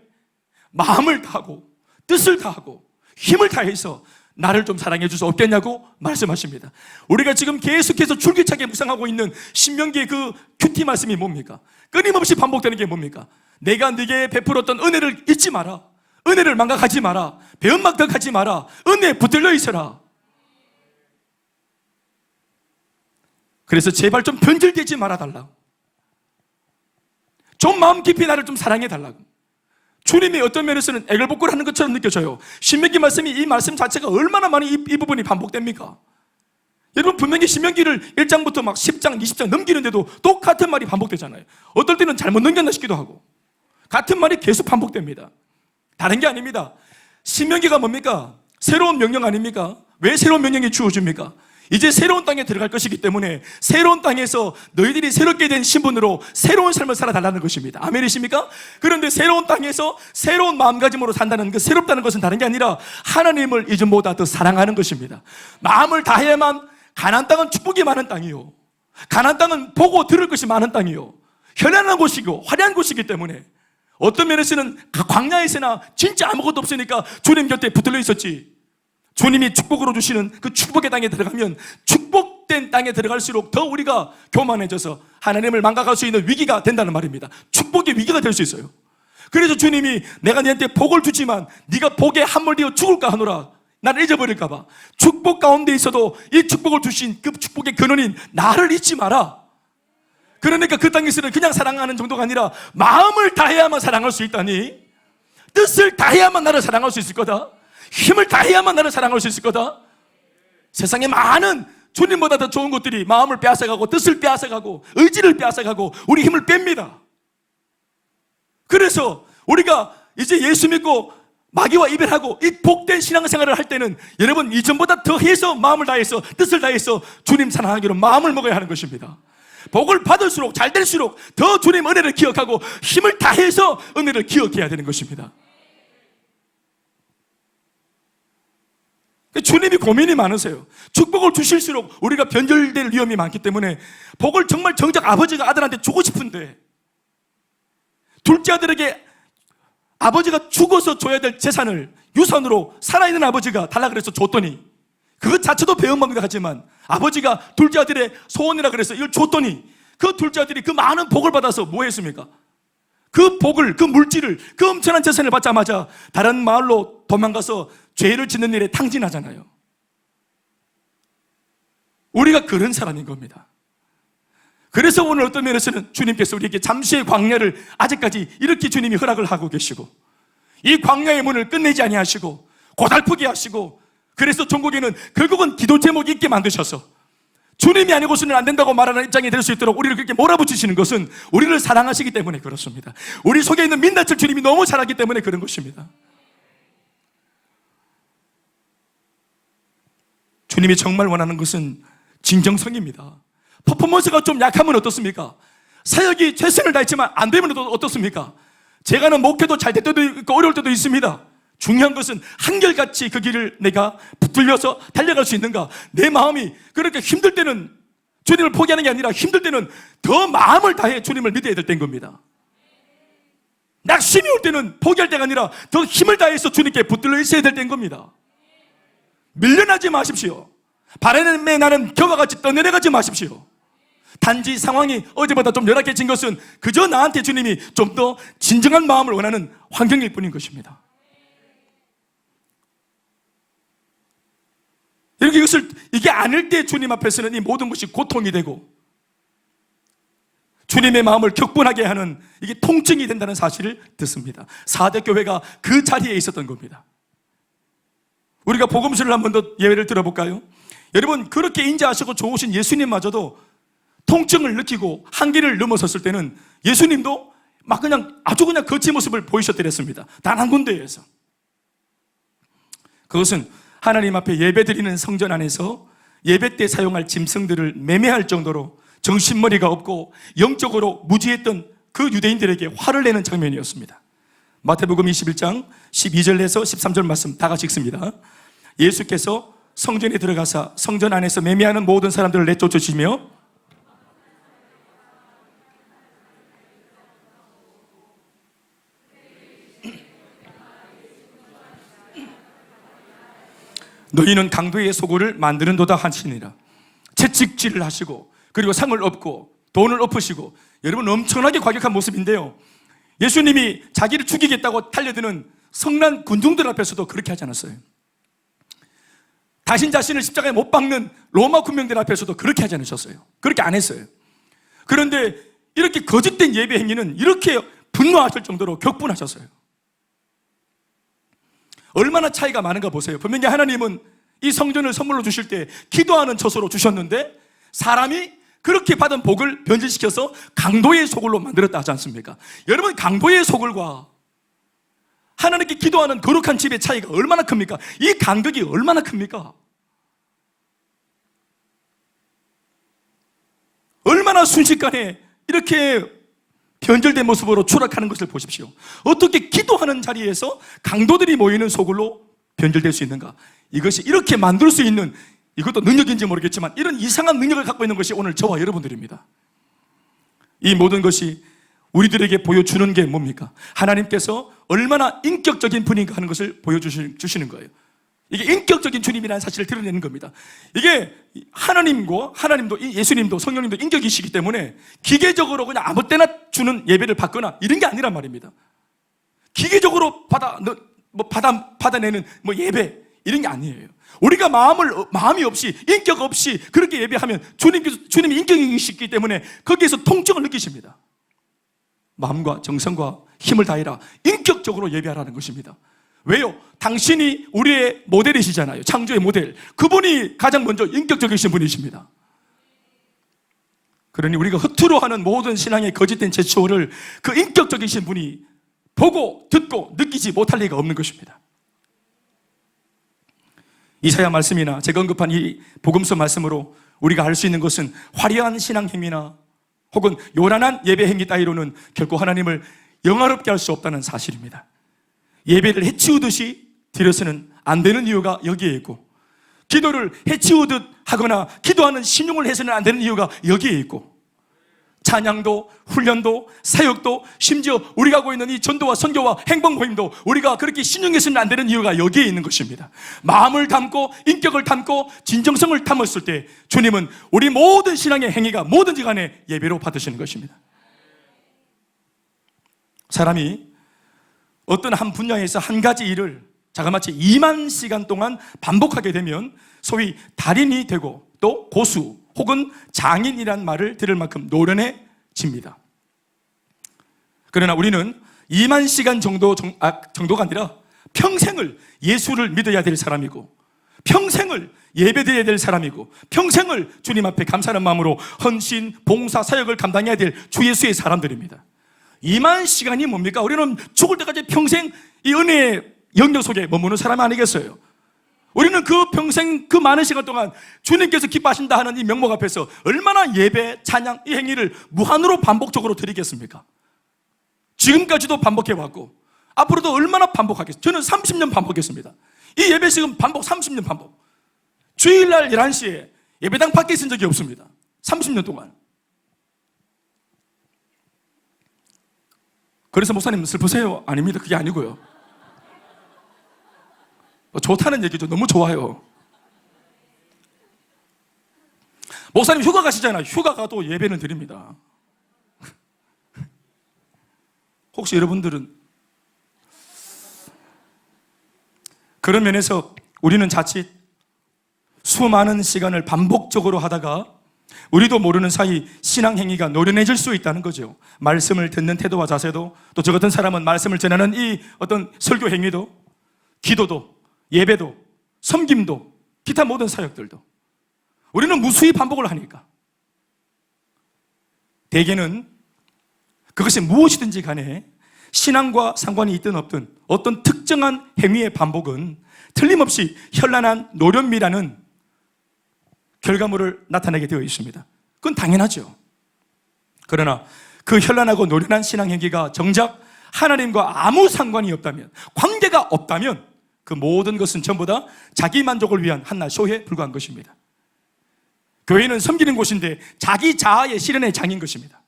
마음을 다하고 뜻을 다하고 힘을 다해서 나를 좀 사랑해 줄 수 없겠냐고 말씀하십니다. 우리가 지금 계속해서 줄기차게 묵상하고 있는 신명기의 그 큐티 말씀이 뭡니까? 끊임없이 반복되는 게 뭡니까? 내가 네게 베풀었던 은혜를 잊지 마라. 은혜를 망각하지 마라. 배은망덕하지 마라. 은혜에 붙들려 있어라. 그래서 제발 좀 변질되지 말아달라. 좀 마음 깊이 나를 좀 사랑해달라고. 주님이 어떤 면에서는 애걸복걸 하는 것처럼 느껴져요. 신명기 말씀이, 이 말씀 자체가 얼마나 많이 이 부분이 반복됩니까? 여러분, 분명히 신명기를 1장부터 막 10장, 20장 넘기는데도 똑같은 말이 반복되잖아요. 어떨 때는 잘못 넘겼나 싶기도 하고 같은 말이 계속 반복됩니다. 다른 게 아닙니다. 신명기가 뭡니까? 새로운 명령 아닙니까? 왜 새로운 명령이 주어집니까? 이제 새로운 땅에 들어갈 것이기 때문에 새로운 땅에서 너희들이 새롭게 된 신분으로 새로운 삶을 살아달라는 것입니다. 아멘이십니까? 그런데 새로운 땅에서 새로운 마음가짐으로 산다는 그 새롭다는 것은 다른 게 아니라 하나님을 이전보다 더 사랑하는 것입니다. 마음을 다해야만. 가나안 땅은 축복이 많은 땅이요, 가나안 땅은 보고 들을 것이 많은 땅이요, 현란한 곳이고 화려한 곳이기 때문에 어떤 면에서는 광야에서나 진짜 아무것도 없으니까 주님 곁에 붙들려 있었지, 주님이 축복으로 주시는 그 축복의 땅에 들어가면 축복된 땅에 들어갈수록 더 우리가 교만해져서 하나님을 망각할 수 있는 위기가 된다는 말입니다. 축복의 위기가 될 수 있어요. 그래서 주님이 내가 너한테 복을 주지만 네가 복에 함몰되어 죽을까 하노라. 나를 잊어버릴까 봐. 축복 가운데 있어도 이 축복을 주신 그 축복의 근원인 나를 잊지 마라. 그러니까 그 땅에서는 그냥 사랑하는 정도가 아니라 마음을 다해야만 사랑할 수 있다니, 뜻을 다해야만 나를 사랑할 수 있을 거다, 힘을 다해야만 나를 사랑할 수 있을 거다. 세상에 많은 주님보다 더 좋은 것들이 마음을 빼앗아가고 뜻을 빼앗아가고 의지를 빼앗아가고 우리 힘을 뺍니다. 그래서 우리가 이제 예수 믿고 마귀와 이별하고 이 복된 신앙생활을 할 때는 여러분 이전보다 더 해서 마음을 다해서 뜻을 다해서 주님 사랑하기로 마음을 먹어야 하는 것입니다. 복을 받을수록 잘 될수록 더 주님 은혜를 기억하고 힘을 다해서 은혜를 기억해야 되는 것입니다. 주님이 고민이 많으세요. 축복을 주실수록 우리가 변절될 위험이 많기 때문에 복을 정말 정작 아버지가 아들한테 주고 싶은데 둘째 아들에게 아버지가 죽어서 줘야 될 재산을 유산으로 살아있는 아버지가 달라 그래서 줬더니 그것 자체도 배은망덕 하지만 아버지가 둘째 아들의 소원이라 그래서 이걸 줬더니 그 둘째 아들이 그 많은 복을 받아서 뭐 했습니까? 그 복을, 그 물질을, 그 엄청난 재산을 받자마자 다른 마을로 도망가서 죄를 짓는 일에 탕진하잖아요. 우리가 그런 사람인 겁니다. 그래서 오늘 어떤 면에서는 주님께서 우리에게 잠시의 광야를 아직까지 이렇게 주님이 허락을 하고 계시고 이 광야의 문을 끝내지 아니하시고 고달프게 하시고 그래서 종국에는 결국은 기도 제목이 있게 만드셔서 주님이 아니고서는 안 된다고 말하는 입장이 될 수 있도록 우리를 그렇게 몰아붙이시는 것은 우리를 사랑하시기 때문에 그렇습니다. 우리 속에 있는 민낯을 주님이 너무 잘하기 때문에 그런 것입니다. 주님이 정말 원하는 것은 진정성입니다. 퍼포먼스가 좀 약하면 어떻습니까? 사역이 최선을 다했지만 안 되면 어떻습니까? 제가는 목회도 잘 될 때도 있고 어려울 때도 있습니다. 중요한 것은 한결같이 그 길을 내가 붙들려서 달려갈 수 있는가. 내 마음이 그렇게 힘들 때는 주님을 포기하는 게 아니라 힘들 때는 더 마음을 다해 주님을 믿어야 될 때인 겁니다. 낙심이 올 때는 포기할 때가 아니라 더 힘을 다해서 주님께 붙들려 있어야 될 때인 겁니다. 밀려나지 마십시오. 바람에 나는 겨와 같이 떠내려가지 마십시오. 단지 상황이 어제보다 좀 열악해진 것은 그저 나한테 주님이 좀 더 진정한 마음을 원하는 환경일 뿐인 것입니다. 이게 아닐 때 주님 앞에서는 이 모든 것이 고통이 되고 주님의 마음을 격분하게 하는 이게 통증이 된다는 사실을 듣습니다. 4대 교회가 그 자리에 있었던 겁니다. 우리가 복음서를 한 번 더 예외를 들어볼까요? 여러분 그렇게 인자하시고 좋으신 예수님마저도 통증을 느끼고 한계를 넘어섰을 때는 예수님도 막 그냥 아주 그냥 거친 모습을 보이셨더랬습니다. 단 한 군데에서. 그것은 하나님 앞에 예배드리는 성전 안에서 예배 때 사용할 짐승들을 매매할 정도로 정신머리가 없고 영적으로 무지했던 그 유대인들에게 화를 내는 장면이었습니다. 마태복음 21장 12절에서 13절 말씀 다 같이 읽습니다. 예수께서 성전에 들어가사 성전 안에서 매매하는 모든 사람들을 내쫓으시며 너희는 강도의 소굴을 만드는도다 하시니라. 채찍질을 하시고 그리고 상을 엎고 돈을 엎으시고 여러분 엄청나게 과격한 모습인데요. 예수님이 자기를 죽이겠다고 달려드는 성난 군중들 앞에서도 그렇게 하지 않았어요. 당신 자신을 십자가에 못 박는 로마 군병들 앞에서도 그렇게 하지 않으셨어요. 그렇게 안 했어요. 그런데 이렇게 거짓된 예배 행위는 이렇게 분노하실 정도로 격분하셨어요. 얼마나 차이가 많은가 보세요. 분명히 하나님은 이 성전을 선물로 주실 때 기도하는 처소로 주셨는데 사람이 그렇게 받은 복을 변질시켜서 강도의 소굴로 만들었다 하지 않습니까? 여러분 강도의 소굴과 하나님께 기도하는 거룩한 집의 차이가 얼마나 큽니까? 이 간격이 얼마나 큽니까? 얼마나 순식간에 이렇게 변절된 모습으로 추락하는 것을 보십시오. 어떻게 기도하는 자리에서 강도들이 모이는 소굴로 변절될 수 있는가? 이것이 이렇게 만들 수 있는, 이것도 능력인지 모르겠지만 이런 이상한 능력을 갖고 있는 것이 오늘 저와 여러분들입니다. 이 모든 것이 우리들에게 보여주는 게 뭡니까? 하나님께서 얼마나 인격적인 분인가 하는 것을 보여주시는 거예요. 이게 인격적인 주님이라는 사실을 드러내는 겁니다. 이게 하나님도 예수님도 성령님도 인격이시기 때문에 기계적으로 그냥 아무 때나 주는 예배를 받거나 이런 게 아니란 말입니다. 기계적으로 받아내는 예배 이런 게 아니에요. 우리가 마음이 없이 인격 없이 그렇게 예배하면 주님이 인격이시기 때문에 거기에서 통증을 느끼십니다. 마음과 정성과 힘을 다해라. 인격적으로 예배하라는 것입니다. 왜요? 당신이 우리의 모델이시잖아요. 창조의 모델. 그분이 가장 먼저 인격적이신 분이십니다. 그러니 우리가 허투루 하는 모든 신앙의 거짓된 제초를 그 인격적이신 분이 보고 듣고 느끼지 못할 리가 없는 것입니다. 이사야 말씀이나 제가 언급한 이 복음서 말씀으로 우리가 알 수 있는 것은 화려한 신앙 행위나 혹은 요란한 예배 행위 따위로는 결코 하나님을 영화롭게 할 수 없다는 사실입니다. 예배를 해치우듯이 드려서는 안 되는 이유가 여기에 있고, 기도를 해치우듯 하거나 기도하는 신용을 해서는 안 되는 이유가 여기에 있고, 찬양도 훈련도 사역도 심지어 우리가 하고 있는 이 전도와 선교와 행복 모임도 우리가 그렇게 신용해서는 안 되는 이유가 여기에 있는 것입니다. 마음을 담고 인격을 담고 진정성을 담았을 때 주님은 우리 모든 신앙의 행위가 뭐든지 간에 예배로 받으시는 것입니다. 사람이 어떤 한 분야에서 한 가지 일을 자그마치 2만 시간 동안 반복하게 되면 소위 달인이 되고 또 고수 혹은 장인이란 말을 들을 만큼 노련해집니다. 그러나 우리는 2만 시간 정도가 아니라 평생을 예수를 믿어야 될 사람이고, 평생을 예배드려야 될 사람이고, 평생을 주님 앞에 감사하는 마음으로 헌신, 봉사, 사역을 감당해야 될 주 예수의 사람들입니다. 2만 시간이 뭡니까? 우리는 죽을 때까지 평생 이 은혜의 영역 속에 머무는 사람 아니겠어요? 우리는 그 평생 그 많은 시간 동안 주님께서 기뻐하신다 하는 이 명목 앞에서 얼마나 예배, 찬양, 이 행위를 무한으로 반복적으로 드리겠습니까? 지금까지도 반복해왔고 앞으로도 얼마나 반복하겠어요? 저는 30년 반복했습니다. 이 예배식은 반복 30년 반복. 주일날 11시에 예배당 밖에 있은 적이 없습니다. 30년 동안. 그래서 목사님 슬프세요? 아닙니다. 그게 아니고요. 좋다는 얘기죠. 너무 좋아요. 목사님 휴가 가시잖아요. 휴가 가도 예배는 드립니다. 혹시 여러분들은 그런 면에서 우리는 자칫 수많은 시간을 반복적으로 하다가 우리도 모르는 사이 신앙 행위가 노련해질 수 있다는 거죠. 말씀을 듣는 태도와 자세도, 또 저 같은 사람은 말씀을 전하는 이 어떤 설교 행위도, 기도도, 예배도, 섬김도, 기타 모든 사역들도 우리는 무수히 반복을 하니까 대개는 그것이 무엇이든지 간에 신앙과 상관이 있든 없든 어떤 특정한 행위의 반복은 틀림없이 현란한 노련미라는 결과물을 나타내게 되어 있습니다. 그건 당연하죠. 그러나 그 현란하고 노련한 신앙 행위가 정작 하나님과 아무 상관이 없다면, 관계가 없다면 그 모든 것은 전부 다 자기 만족을 위한 한낱 쇼에 불과한 것입니다. 교회는 섬기는 곳인데 자기 자아의 실현의 장인 것입니다.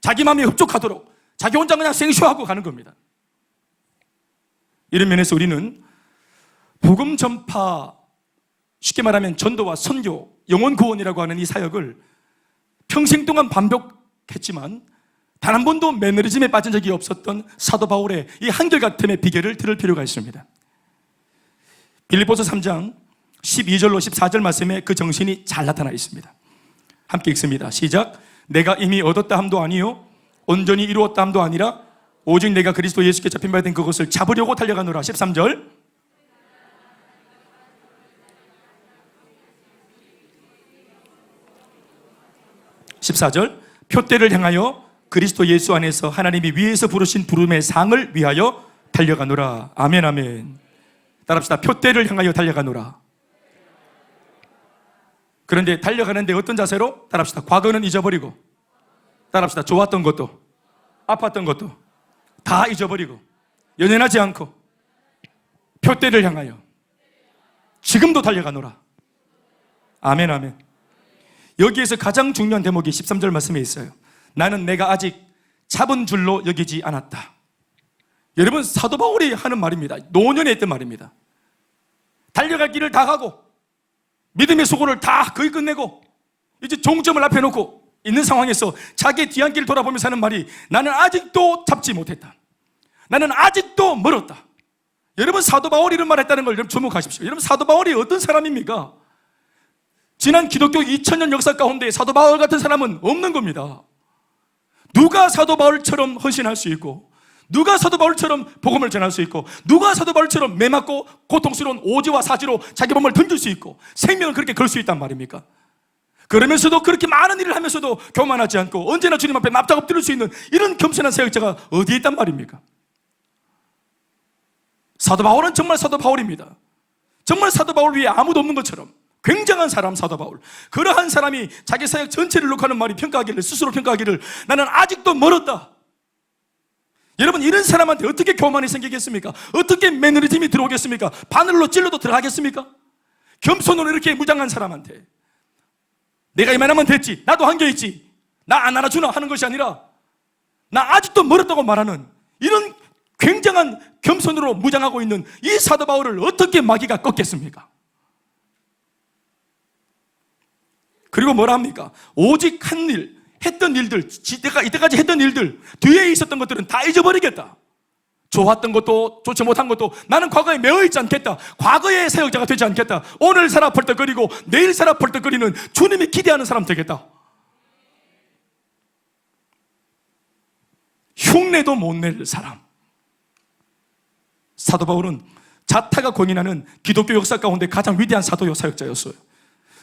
자기 마음에 흡족하도록 자기 혼자 그냥 생쇼하고 가는 겁니다. 이런 면에서 우리는 복음 전파, 쉽게 말하면 전도와 선교, 영혼 구원이라고 하는 이 사역을 평생 동안 반복했지만 단 한 번도 매너리즘에 빠진 적이 없었던 사도 바울의 이 한결같음의 비결을 들을 필요가 있습니다. 빌립보서 3장 12절로 14절 말씀에 그 정신이 잘 나타나 있습니다. 함께 읽습니다. 시작. 내가 이미 얻었다 함도 아니요 온전히 이루었다 함도 아니라 오직 내가 그리스도 예수께 잡힌 바 된 그것을 잡으려고 달려가노라. 13절. 14절. 표대를 향하여 그리스도 예수 안에서 하나님이 위에서 부르신 부름의 상을 위하여 달려가노라. 아멘, 아멘. 따라합시다. 표대를 향하여 달려가노라. 그런데 달려가는데 어떤 자세로? 따라합시다. 과거는 잊어버리고, 따라합시다. 좋았던 것도 아팠던 것도 다 잊어버리고 연연하지 않고 표대를 향하여 지금도 달려가노라. 아멘, 아멘. 여기에서 가장 중요한 대목이 13절 말씀에 있어요. 나는 내가 아직 잡은 줄로 여기지 않았다. 여러분, 사도 바울이 하는 말입니다. 노년에 했던 말입니다. 달려갈 길을 다 가고 믿음의 수고를 다 거의 끝내고 이제 종점을 앞에 놓고 있는 상황에서 자기의 뒤안길을 돌아보면서 하는 말이 나는 아직도 잡지 못했다. 나는 아직도 멀었다. 여러분, 사도 바울이 이런 말 했다는 걸 여러분 주목하십시오. 여러분, 사도 바울이 어떤 사람입니까? 지난 기독교 2000년 역사 가운데 사도 바울 같은 사람은 없는 겁니다. 누가 사도 바울처럼 헌신할 수 있고, 누가 사도 바울처럼 복음을 전할 수 있고, 누가 사도 바울처럼 매맞고 고통스러운 오지와 사지로 자기 몸을 던질 수 있고 생명을 그렇게 걸 수 있단 말입니까? 그러면서도 그렇게 많은 일을 하면서도 교만하지 않고 언제나 주님 앞에 납작 엎드릴 수 있는 이런 겸손한 사역자가 어디에 있단 말입니까? 사도 바울은 정말 사도 바울입니다. 정말 사도 바울 위에 아무도 없는 것처럼 굉장한 사람, 사도 바울. 그러한 사람이 자기 사역 전체를 놓고 하는 말이 평가하기를, 스스로 평가하기를, 나는 아직도 멀었다. 여러분, 이런 사람한테 어떻게 교만이 생기겠습니까? 어떻게 매너리즘이 들어오겠습니까? 바늘로 찔러도 들어가겠습니까? 겸손으로 이렇게 무장한 사람한테 내가 이만하면 됐지, 나도 한계 있지, 나 안 알아주나 하는 것이 아니라 나 아직도 멀었다고 말하는 이런 굉장한 겸손으로 무장하고 있는 이 사도 바울을 어떻게 마귀가 꺾겠습니까? 그리고 뭐라 합니까? 오직 한 일, 했던 일들, 이때까지 했던 일들, 뒤에 있었던 것들은 다 잊어버리겠다. 좋았던 것도 좋지 못한 것도 나는 과거에 매어있지 않겠다. 과거의 사역자가 되지 않겠다. 오늘 살아 펄떡거리고 내일 살아 펄떡거리는 주님이 기대하는 사람 되겠다. 흉내도 못 낼 사람. 사도 바울은 자타가 공인하는 기독교 역사 가운데 가장 위대한 사도 사역자였어요.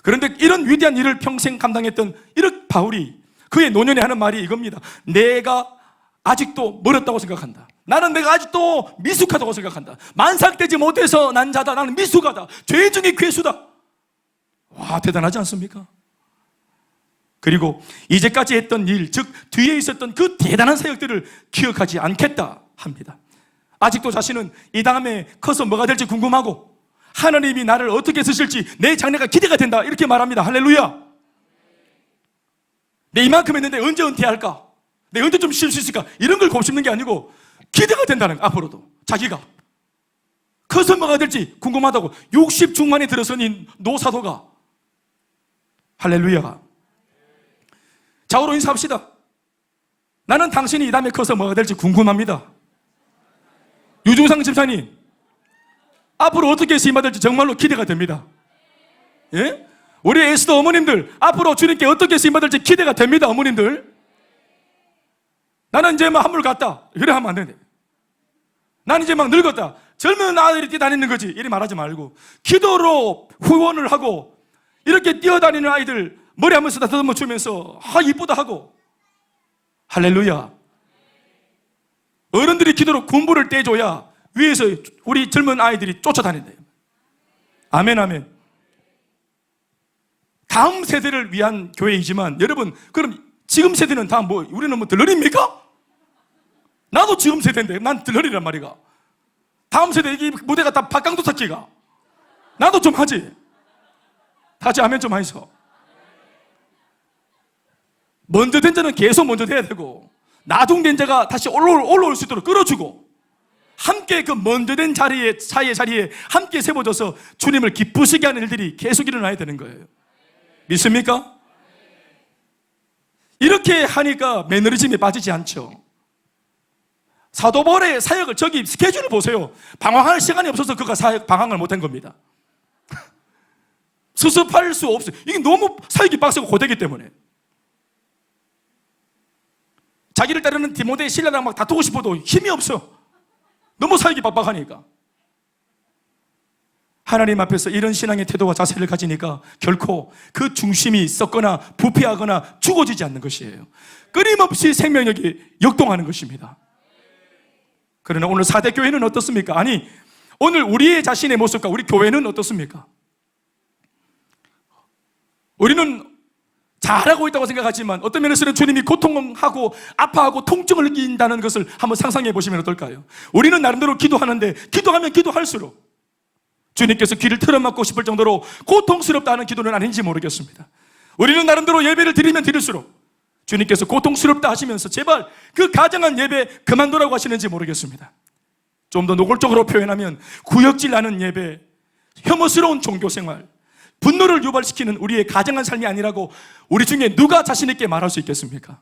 그런데 이런 위대한 일을 평생 감당했던 이런 바울이 그의 노년에 하는 말이 이겁니다. 내가 아직도 멀었다고 생각한다. 나는 내가 아직도 미숙하다고 생각한다. 만삭되지 못해서 난 자다. 나는 미숙하다. 죄 중에 괴수다. 와, 대단하지 않습니까? 그리고 이제까지 했던 일, 즉 뒤에 있었던 그 대단한 사역들을 기억하지 않겠다 합니다. 아직도 자신은 이 다음에 커서 뭐가 될지 궁금하고 하나님이 나를 어떻게 쓰실지 내 장래가 기대가 된다, 이렇게 말합니다. 할렐루야. 내 이만큼 했는데 언제 은퇴할까? 내 언제 좀 쉴 수 있을까? 이런 걸 곱씹는 게 아니고 기대가 된다는, 앞으로도 자기가 커서 뭐가 될지 궁금하다고 60 중반에 들어선 이 노사도가. 할렐루야. 자우로 인사합시다. 나는 당신이 이 다음에 커서 뭐가 될지 궁금합니다. 유중상 집사님, 앞으로 어떻게 쓰임받을지 정말로 기대가 됩니다. 예? 우리 에스더 어머님들, 앞으로 주님께 어떻게 쓰임받을지 기대가 됩니다. 어머님들, 나는 이제 막 한물 갔다 이래 하면 안 되네. 나는 이제 막 늙었다, 젊은 아들이 뛰다니는 거지, 이래 말하지 말고 기도로 후원을 하고 이렇게 뛰어다니는 아이들 머리 한번 쓰다 더듬어 주면서 이쁘다 하고. 할렐루야. 어른들이 기도로 군부를 떼줘야 위에서 우리 젊은 아이들이 쫓아다닌다. 아멘, 아멘. 다음 세대를 위한 교회이지만 여러분, 그럼 지금 세대는 다 뭐, 우리는 뭐 들러리입니까? 나도 지금 세대인데 난 들러리란 말이가. 다음 세대 이 무대가 다 박강도 찾기가. 나도 좀 하지. 다시 아멘 좀 하이소. 먼저 된 자는 계속 먼저 돼야 되고, 나중된 자가 다시 올라올 수 있도록 끌어주고, 함께 그 먼저 된 자리에, 사이의 자리에 함께 세워져서 주님을 기쁘시게 하는 일들이 계속 일어나야 되는 거예요. 믿습니까? 이렇게 하니까 매너리즘에 빠지지 않죠. 사도 바울의 사역을, 저기 스케줄을 보세요. 방황할 시간이 없어서 그가 방황을 못한 겁니다. 수습할 수 없어요. 이게 너무 사역이 빡세고 고되기 때문에. 자기를 따르는 디모데 신라랑 막 다투고 싶어도 힘이 없어. 너무 사역이 빡빡하니까. 하나님 앞에서 이런 신앙의 태도와 자세를 가지니까 결코 그 중심이 썩거나 부패하거나 죽어지지 않는 것이에요. 끊임없이 생명력이 역동하는 것입니다. 그러나 오늘 4대 교회는 어떻습니까? 아니, 오늘 우리의 자신의 모습과 우리 교회는 어떻습니까? 우리는 잘하고 있다고 생각하지만 어떤 면에서는 주님이 고통하고 아파하고 통증을 느낀다는 것을 한번 상상해 보시면 어떨까요? 우리는 나름대로 기도하는데 기도하면 기도할수록 주님께서 귀를 틀어막고 싶을 정도로 고통스럽다 하는 기도는 아닌지 모르겠습니다. 우리는 나름대로 예배를 드리면 드릴수록 주님께서 고통스럽다 하시면서 제발 그 가정한 예배 그만두라고 하시는지 모르겠습니다. 좀 더 노골적으로 표현하면 구역질 나는 예배, 혐오스러운 종교생활, 분노를 유발시키는 우리의 가정한 삶이 아니라고 우리 중에 누가 자신 있게 말할 수 있겠습니까?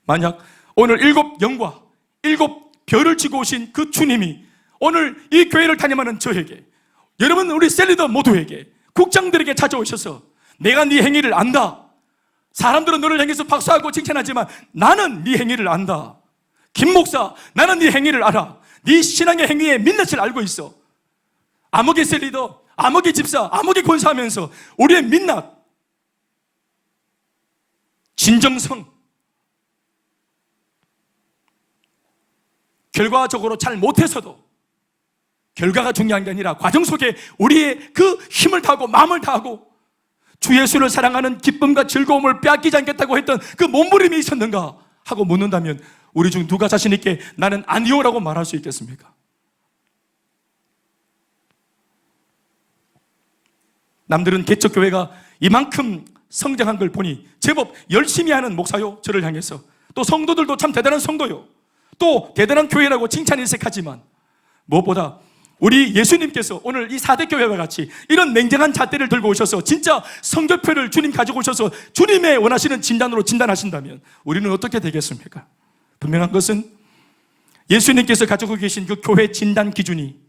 만약 오늘 7 영과 7 별을 지고 오신 그 주님이 오늘 이 교회를 다ним하는 저에게, 여러분 우리 셀리더 모두에게, 국장들에게 찾아오셔서 내가 네 행위를 안다. 사람들은 너를 향해서 박수하고 칭찬하지만 나는 네 행위를 안다. 김 목사, 나는 네 행위를 알아. 네 신앙의 행위의 민낯을 알고 있어. 암흑의 셀리더, 암흑의 집사, 암흑의 권사하면서 우리의 민낯, 진정성, 결과적으로 잘 못해서도 결과가 중요한 게 아니라 과정 속에 우리의 그 힘을 다하고 마음을 다하고 주 예수를 사랑하는 기쁨과 즐거움을 빼앗기지 않겠다고 했던 그 몸부림이 있었는가 하고 묻는다면 우리 중 누가 자신 있게 나는 아니요라고 말할 수 있겠습니까? 남들은 개척교회가 이만큼 성장한 걸 보니 제법 열심히 하는 목사요, 저를 향해서. 또 성도들도 참 대단한 성도요, 또 대단한 교회라고 칭찬일색하지만 무엇보다 우리 예수님께서 오늘 이 4대 교회와 같이 이런 냉정한 잣대를 들고 오셔서 진짜 성적표를 주님 가지고 오셔서 주님의 원하시는 진단으로 진단하신다면 우리는 어떻게 되겠습니까? 분명한 것은 예수님께서 가지고 계신 그 교회 진단 기준이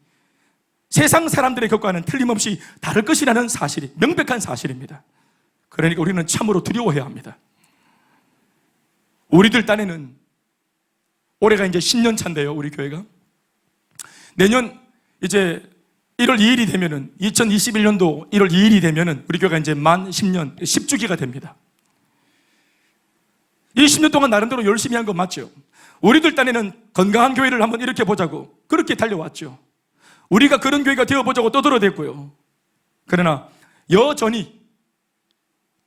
세상 사람들의 것과는 틀림없이 다를 것이라는 사실이 명백한 사실입니다. 그러니까 우리는 참으로 두려워해야 합니다. 우리들 딴에는 올해가 이제 10년 차인데요, 우리 교회가. 내년 이제 1월 2일이 되면은 2021년도 1월 2일이 되면은 우리 교회가 이제 만 10년, 10주기가 됩니다. 이 10년 동안 나름대로 열심히 한 건 맞죠. 우리들 딴에는 건강한 교회를 한번 이렇게 보자고 그렇게 달려왔죠. 우리가 그런 교회가 되어보자고 떠들어댔고요. 그러나 여전히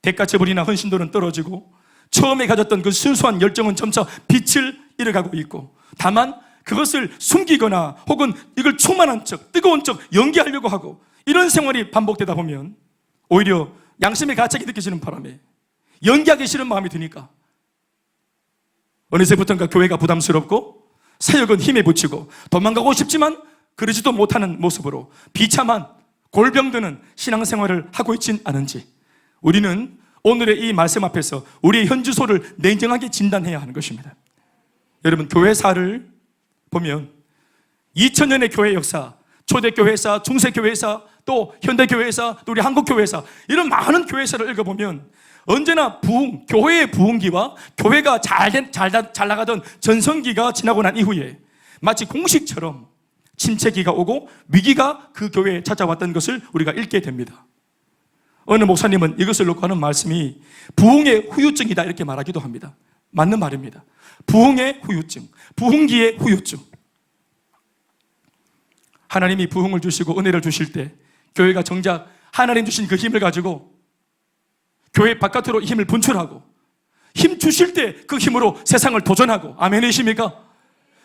대가처벌이나 헌신도는 떨어지고 처음에 가졌던 그 순수한 열정은 점차 빛을 잃어가고 있고, 다만 그것을 숨기거나 혹은 이걸 충만한 척, 뜨거운 척 연기하려고 하고 이런 생활이 반복되다 보면 오히려 양심의 가책이 느껴지는 바람에 연기하기 싫은 마음이 드니까 어느새부턴가 교회가 부담스럽고 사역은 힘에 부치고 도망가고 싶지만 그러지도 못하는 모습으로 비참한 골병드는 신앙생활을 하고 있진 않은지 우리는 오늘의 이 말씀 앞에서 우리의 현주소를 냉정하게 진단해야 하는 것입니다. 여러분, 교회사를 보면 2000년의 교회 역사, 초대교회사, 중세교회사, 또 현대교회사, 또 우리 한국교회사, 이런 많은 교회사를 읽어보면 언제나 부흥, 교회의 부흥기와 교회가 잘 나가던 전성기가 지나고 난 이후에 마치 공식처럼 침체기가 오고 위기가 그 교회에 찾아왔던 것을 우리가 읽게 됩니다. 어느 목사님은 이것을 놓고 하는 말씀이 부흥의 후유증이다 이렇게 말하기도 합니다. 맞는 말입니다. 부흥의 후유증, 부흥기의 후유증. 하나님이 부흥을 주시고 은혜를 주실 때 교회가 정작 하나님 주신 그 힘을 가지고 교회 바깥으로 힘을 분출하고 힘 주실 때 그 힘으로 세상을 도전하고, 아멘이십니까?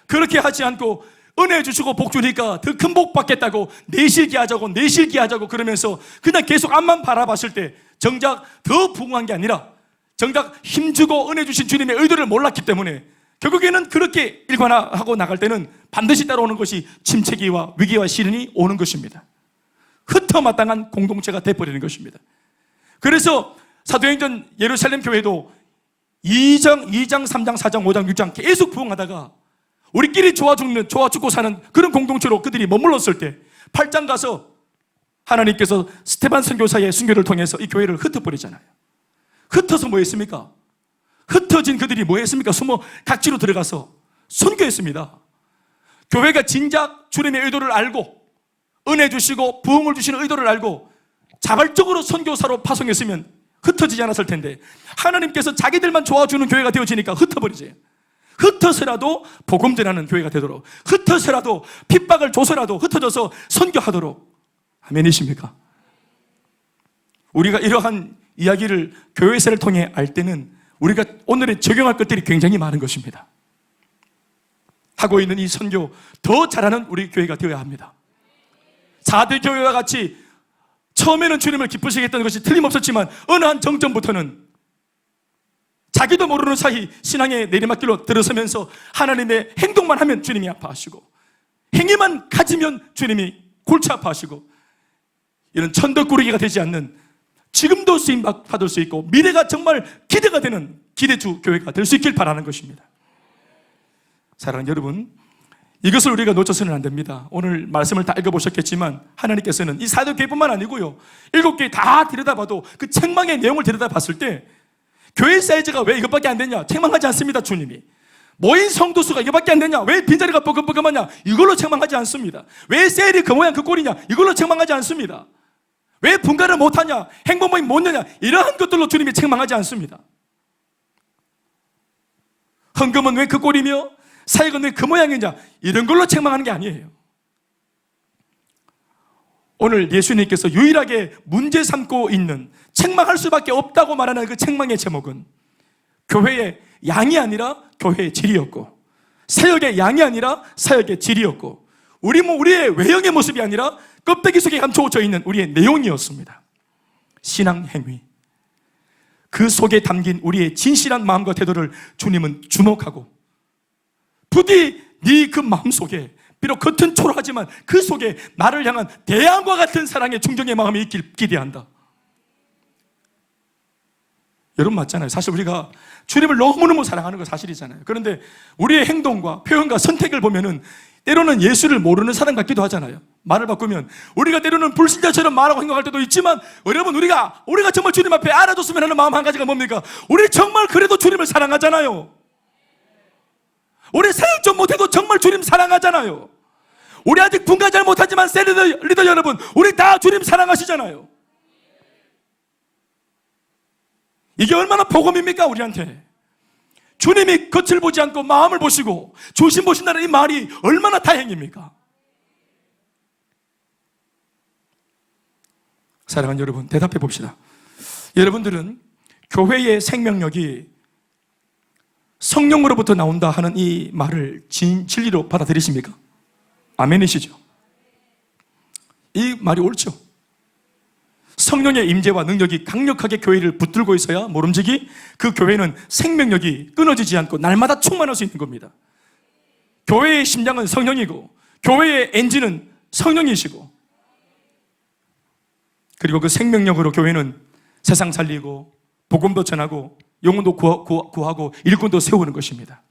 그렇게 하지 않고 은혜 주시고 복 주니까 더 큰 복 받겠다고 내실기 하자고 그러면서 그냥 계속 앞만 바라봤을 때 정작 더 부흥한 게 아니라 정작 힘주고 은혜 주신 주님의 의도를 몰랐기 때문에 결국에는 그렇게 일관하고 나갈 때는 반드시 따라오는 것이 침체기와 위기와 시련이 오는 것입니다. 흩어마땅한 공동체가 돼버리는 것입니다. 그래서 사도행전 예루살렘 교회도 2장, 3장, 4장, 5장, 6장 계속 부흥하다가 우리끼리 좋아 죽고 사는 그런 공동체로 그들이 머물렀을 때 8장 가서 하나님께서 스테반 선교사의 순교를 통해서 이 교회를 흩어버리잖아요. 흩어서 뭐 했습니까? 흩어진 그들이 뭐 했습니까? 숨어 각지로 들어가서 선교했습니다. 교회가 진작 주님의 의도를 알고 은혜 주시고 부흥을 주시는 의도를 알고 자발적으로 선교사로 파송했으면 흩어지지 않았을 텐데 하나님께서 자기들만 좋아주는 교회가 되어지니까 흩어버리지. 흩어서라도 복음 전하는 교회가 되도록, 흩어서라도 핍박을 줘서라도 흩어져서 선교하도록. 아멘이십니까? 우리가 이러한 이야기를 교회사를 통해 알 때는 우리가 오늘에 적용할 것들이 굉장히 많은 것입니다. 하고 있는 이 선교 더 잘하는 우리 교회가 되어야 합니다. 4대 교회와 같이 처음에는 주님을 기쁘시게 했던 것이 틀림없었지만 어느 한 정점부터는 자기도 모르는 사이 신앙의 내리막길로 들어서면서 하나님의 행동만 하면 주님이 아파하시고 행위만 가지면 주님이 골치 아파하시고 이런 천덕꾸러기가 되지 않는, 지금도 쓰임 받을 수 있고 미래가 정말 기대가 되는 기대주 교회가 될 수 있길 바라는 것입니다. 사랑하는 여러분, 이것을 우리가 놓쳐서는 안 됩니다. 오늘 말씀을 다 읽어보셨겠지만 하나님께서는 이 사도교회뿐만 아니고요, 7개 다 들여다봐도 그 책망의 내용을 들여다봤을 때 교회 사이즈가 왜 이것밖에 안 되냐? 책망하지 않습니다. 주님이 모인 성도 수가 이거밖에 안 되냐? 왜 빈자리가 뻐끔뻐끔하냐? 이걸로 책망하지 않습니다. 왜 셀이 그 모양 그 꼴이냐? 이걸로 책망하지 않습니다. 왜 분가를 못하냐? 행복 모임 못 여냐? 이러한 것들로 주님이 책망하지 않습니다. 헌금은 왜 그 꼴이며 사역은 왜 그 모양이냐? 이런 걸로 책망하는 게 아니에요. 오늘 예수님께서 유일하게 문제 삼고 있는, 책망할 수밖에 없다고 말하는 그 책망의 제목은 교회의 양이 아니라 교회의 질이었고, 사역의 양이 아니라 사역의 질이었고, 우리의 외형의 모습이 아니라 껍데기 속에 감춰져 있는 우리의 내용이었습니다. 신앙 행위, 그 속에 담긴 우리의 진실한 마음과 태도를 주님은 주목하고, 부디 네 그 마음 속에, 비록 겉은 초라하지만 그 속에 나를 향한 대양과 같은 사랑의 충정의 마음이 있길 기대한다. 여러분 맞잖아요. 사실 우리가 주님을 너무너무 사랑하는 건 사실이잖아요. 그런데 우리의 행동과 표현과 선택을 보면은 때로는 예수를 모르는 사람 같기도 하잖아요. 말을 바꾸면 우리가 때로는 불신자처럼 말하고 행동할 때도 있지만, 여러분 우리가 정말 주님 앞에 알아줬으면 하는 마음 한 가지가 뭡니까? 우리 정말 그래도 주님을 사랑하잖아요. 우리 사역 좀 못해도 정말 주님 사랑하잖아요. 우리 아직 분가 잘 못하지만 리더 여러분, 우리 다 주님 사랑하시잖아요. 이게 얼마나 복음입니까? 우리한테 주님이 겉을 보지 않고 마음을 보시고 중심 보신다는 이 말이 얼마나 다행입니까? 사랑하는 여러분, 대답해 봅시다. 여러분들은 교회의 생명력이 성령으로부터 나온다 하는 이 말을 진리로 받아들이십니까? 아멘이시죠? 이 말이 옳죠. 성령의 임재와 능력이 강력하게 교회를 붙들고 있어야 모름지기 그 교회는 생명력이 끊어지지 않고 날마다 충만할 수 있는 겁니다. 교회의 심장은 성령이고, 교회의 엔진은 성령이시고, 그리고 그 생명력으로 교회는 세상 살리고 복음도 전하고 영혼도 구하고 일꾼도 세우는 것입니다.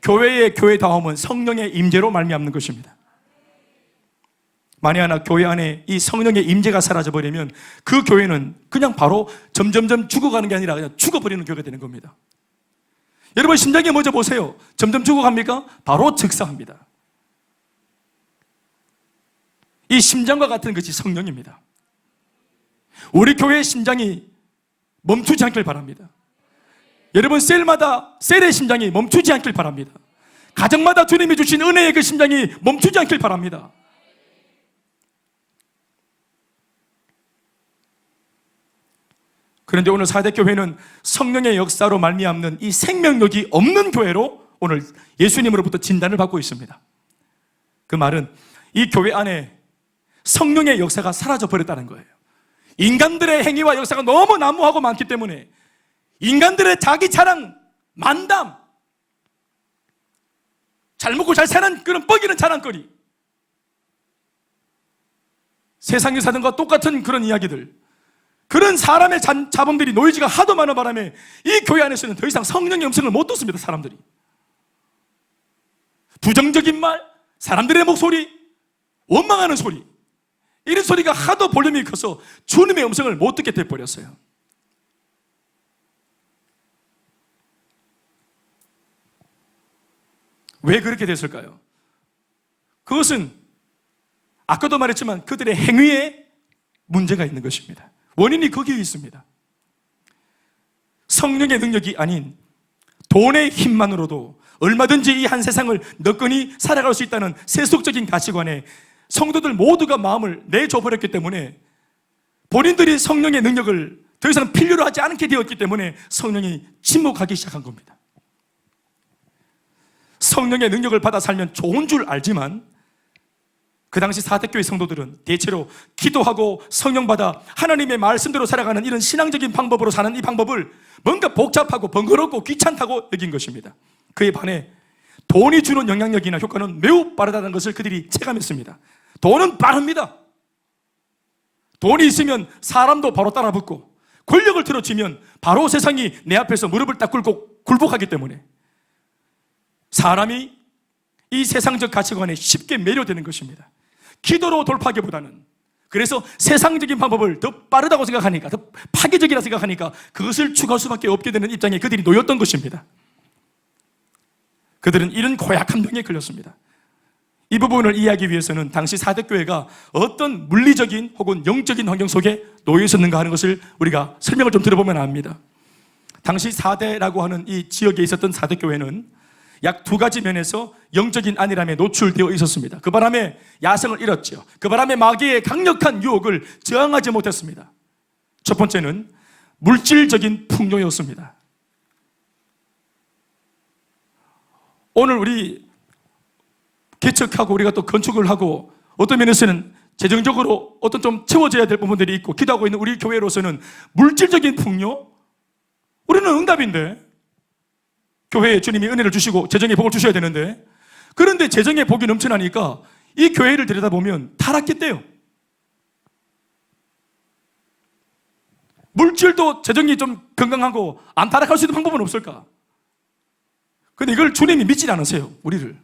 교회의 교회다움은 성령의 임재로 말미암는 것입니다. 만에 하나 교회 안에 이 성령의 임재가 사라져버리면 그 교회는 그냥 바로 점점점 죽어가는 게 아니라 그냥 죽어버리는 교회가 되는 겁니다. 여러분 심장에 먼저 보세요. 점점 죽어갑니까? 바로 즉사합니다. 이 심장과 같은 것이 성령입니다. 우리 교회의 심장이 멈추지 않길 바랍니다. 여러분 셀의 심장이 멈추지 않길 바랍니다. 가정마다 주님이 주신 은혜의 그 심장이 멈추지 않길 바랍니다. 그런데 오늘 사대교회는 성령의 역사로 말미암는 이 생명력이 없는 교회로 오늘 예수님으로부터 진단을 받고 있습니다. 그 말은 이 교회 안에 성령의 역사가 사라져버렸다는 거예요. 인간들의 행위와 역사가 너무 난무하고 많기 때문에 인간들의 자기 자랑, 만담, 잘 먹고 잘 사는 그런 뻐기는 자랑거리, 세상에 사는 것과 똑같은 그런 이야기들, 그런 사람의 자본들이 노이즈가 하도 많은 바람에 이 교회 안에서는 더 이상 성령의 음성을 못 듣습니다. 사람들이 부정적인 말, 사람들의 목소리, 원망하는 소리, 이런 소리가 하도 볼륨이 커서 주님의 음성을 못 듣게 돼버렸어요. 왜 그렇게 됐을까요? 그것은 아까도 말했지만 그들의 행위에 문제가 있는 것입니다. 원인이 거기에 있습니다. 성령의 능력이 아닌 돈의 힘만으로도 얼마든지 이 한 세상을 너끈히 살아갈 수 있다는 세속적인 가치관에 성도들 모두가 마음을 내줘버렸기 때문에 본인들이 성령의 능력을 더 이상 필요로 하지 않게 되었기 때문에 성령이 침묵하기 시작한 겁니다. 성령의 능력을 받아 살면 좋은 줄 알지만 그 당시 사대교회 성도들은 대체로 기도하고 성령 받아 하나님의 말씀대로 살아가는 이런 신앙적인 방법으로 사는 이 방법을 뭔가 복잡하고 번거롭고 귀찮다고 여긴 것입니다. 그에 반해 돈이 주는 영향력이나 효과는 매우 빠르다는 것을 그들이 체감했습니다. 돈은 빠릅니다. 돈이 있으면 사람도 바로 따라붙고 권력을 들어치면 바로 세상이 내 앞에서 무릎을 딱 꿇고 굴복하기 때문에 사람이 이 세상적 가치관에 쉽게 매료되는 것입니다. 기도로 돌파하기보다는, 그래서 세상적인 방법을 더 빠르다고 생각하니까, 더 파괴적이라 생각하니까 그것을 추구할 수밖에 없게 되는 입장에 그들이 놓였던 것입니다. 그들은 이런 고약한 병에 걸렸습니다. 이 부분을 이해하기 위해서는 당시 사대교회가 어떤 물리적인 혹은 영적인 환경 속에 놓여 있었는가 하는 것을 우리가 설명을 좀 들어보면 압니다. 당시 사대라고 하는 이 지역에 있었던 사대교회는 약 두 가지 면에서 영적인 안일함에 노출되어 있었습니다. 그 바람에 야성을 잃었죠. 그 바람에 마귀의 강력한 유혹을 저항하지 못했습니다. 첫 번째는 물질적인 풍요였습니다. 오늘 우리 개척하고 우리가 또 건축을 하고 어떤 면에서는 재정적으로 어떤 좀 채워져야 될 부분들이 있고 기도하고 있는 우리 교회로서는 물질적인 풍요? 우리는 응답인데, 교회에 주님이 은혜를 주시고 재정의 복을 주셔야 되는데, 그런데 재정의 복이 넘쳐나니까 이 교회를 들여다보면 타락했대요. 물질도 재정이 좀 건강하고 안 타락할 수 있는 방법은 없을까? 근데 이걸 주님이 믿지 않으세요, 우리를.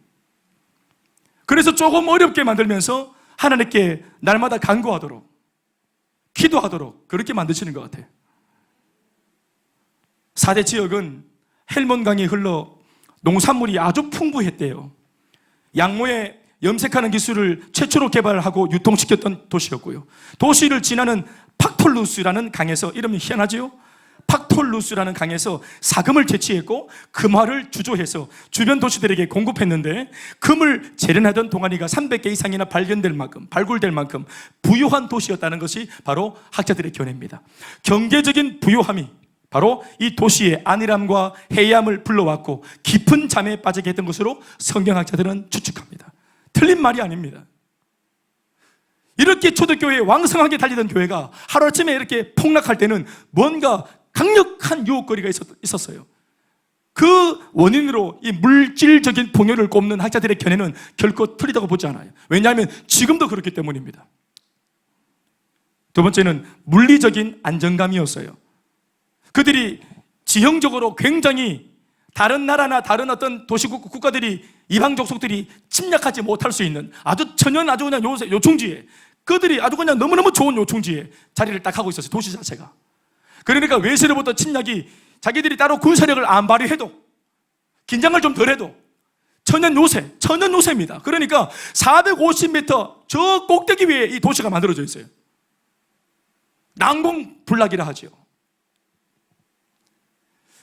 그래서 조금 어렵게 만들면서 하나님께 날마다 간구하도록, 기도하도록 그렇게 만드시는 것 같아요. 4대 지역은 헬몬강이 흘러 농산물이 아주 풍부했대요. 양모에 염색하는 기술을 최초로 개발하고 유통시켰던 도시였고요. 도시를 지나는 팍톨루스라는 강에서, 이름이 희한하지요? 팍톨루스라는 강에서 사금을 채취했고 금화를 주조해서 주변 도시들에게 공급했는데, 금을 재련하던 동아리가 300개 이상이나 발굴될 만큼 부유한 도시였다는 것이 바로 학자들의 견해입니다. 경제적인 부유함이 바로 이 도시의 안일함과 해이함을 불러왔고 깊은 잠에 빠지게 했던 것으로 성경학자들은 추측합니다. 틀린 말이 아닙니다. 이렇게 초대교회에 왕성하게 달리던 교회가 하루아침에 이렇게 폭락할 때는 뭔가 강력한 유혹거리가 있었어요. 그 원인으로 이 물질적인 풍요를 꼽는 학자들의 견해는 결코 틀리다고 보지 않아요. 왜냐하면 지금도 그렇기 때문입니다. 두 번째는 물리적인 안정감이었어요. 그들이 지형적으로 굉장히 다른 나라나 다른 어떤 도시국 국가들이, 이방 족속들이 침략하지 못할 수 있는 아주 천연, 아주 그냥 요충지에, 그들이 아주 그냥 너무너무 좋은 요충지에 자리를 딱 하고 있었어요, 도시 자체가. 그러니까 외세로부터 침략이, 자기들이 따로 군사력을 안 발휘해도, 긴장을 좀 덜해도 천연 요새입니다. 그러니까 450m 저 꼭대기 위에 이 도시가 만들어져 있어요. 난공불락이라 하죠.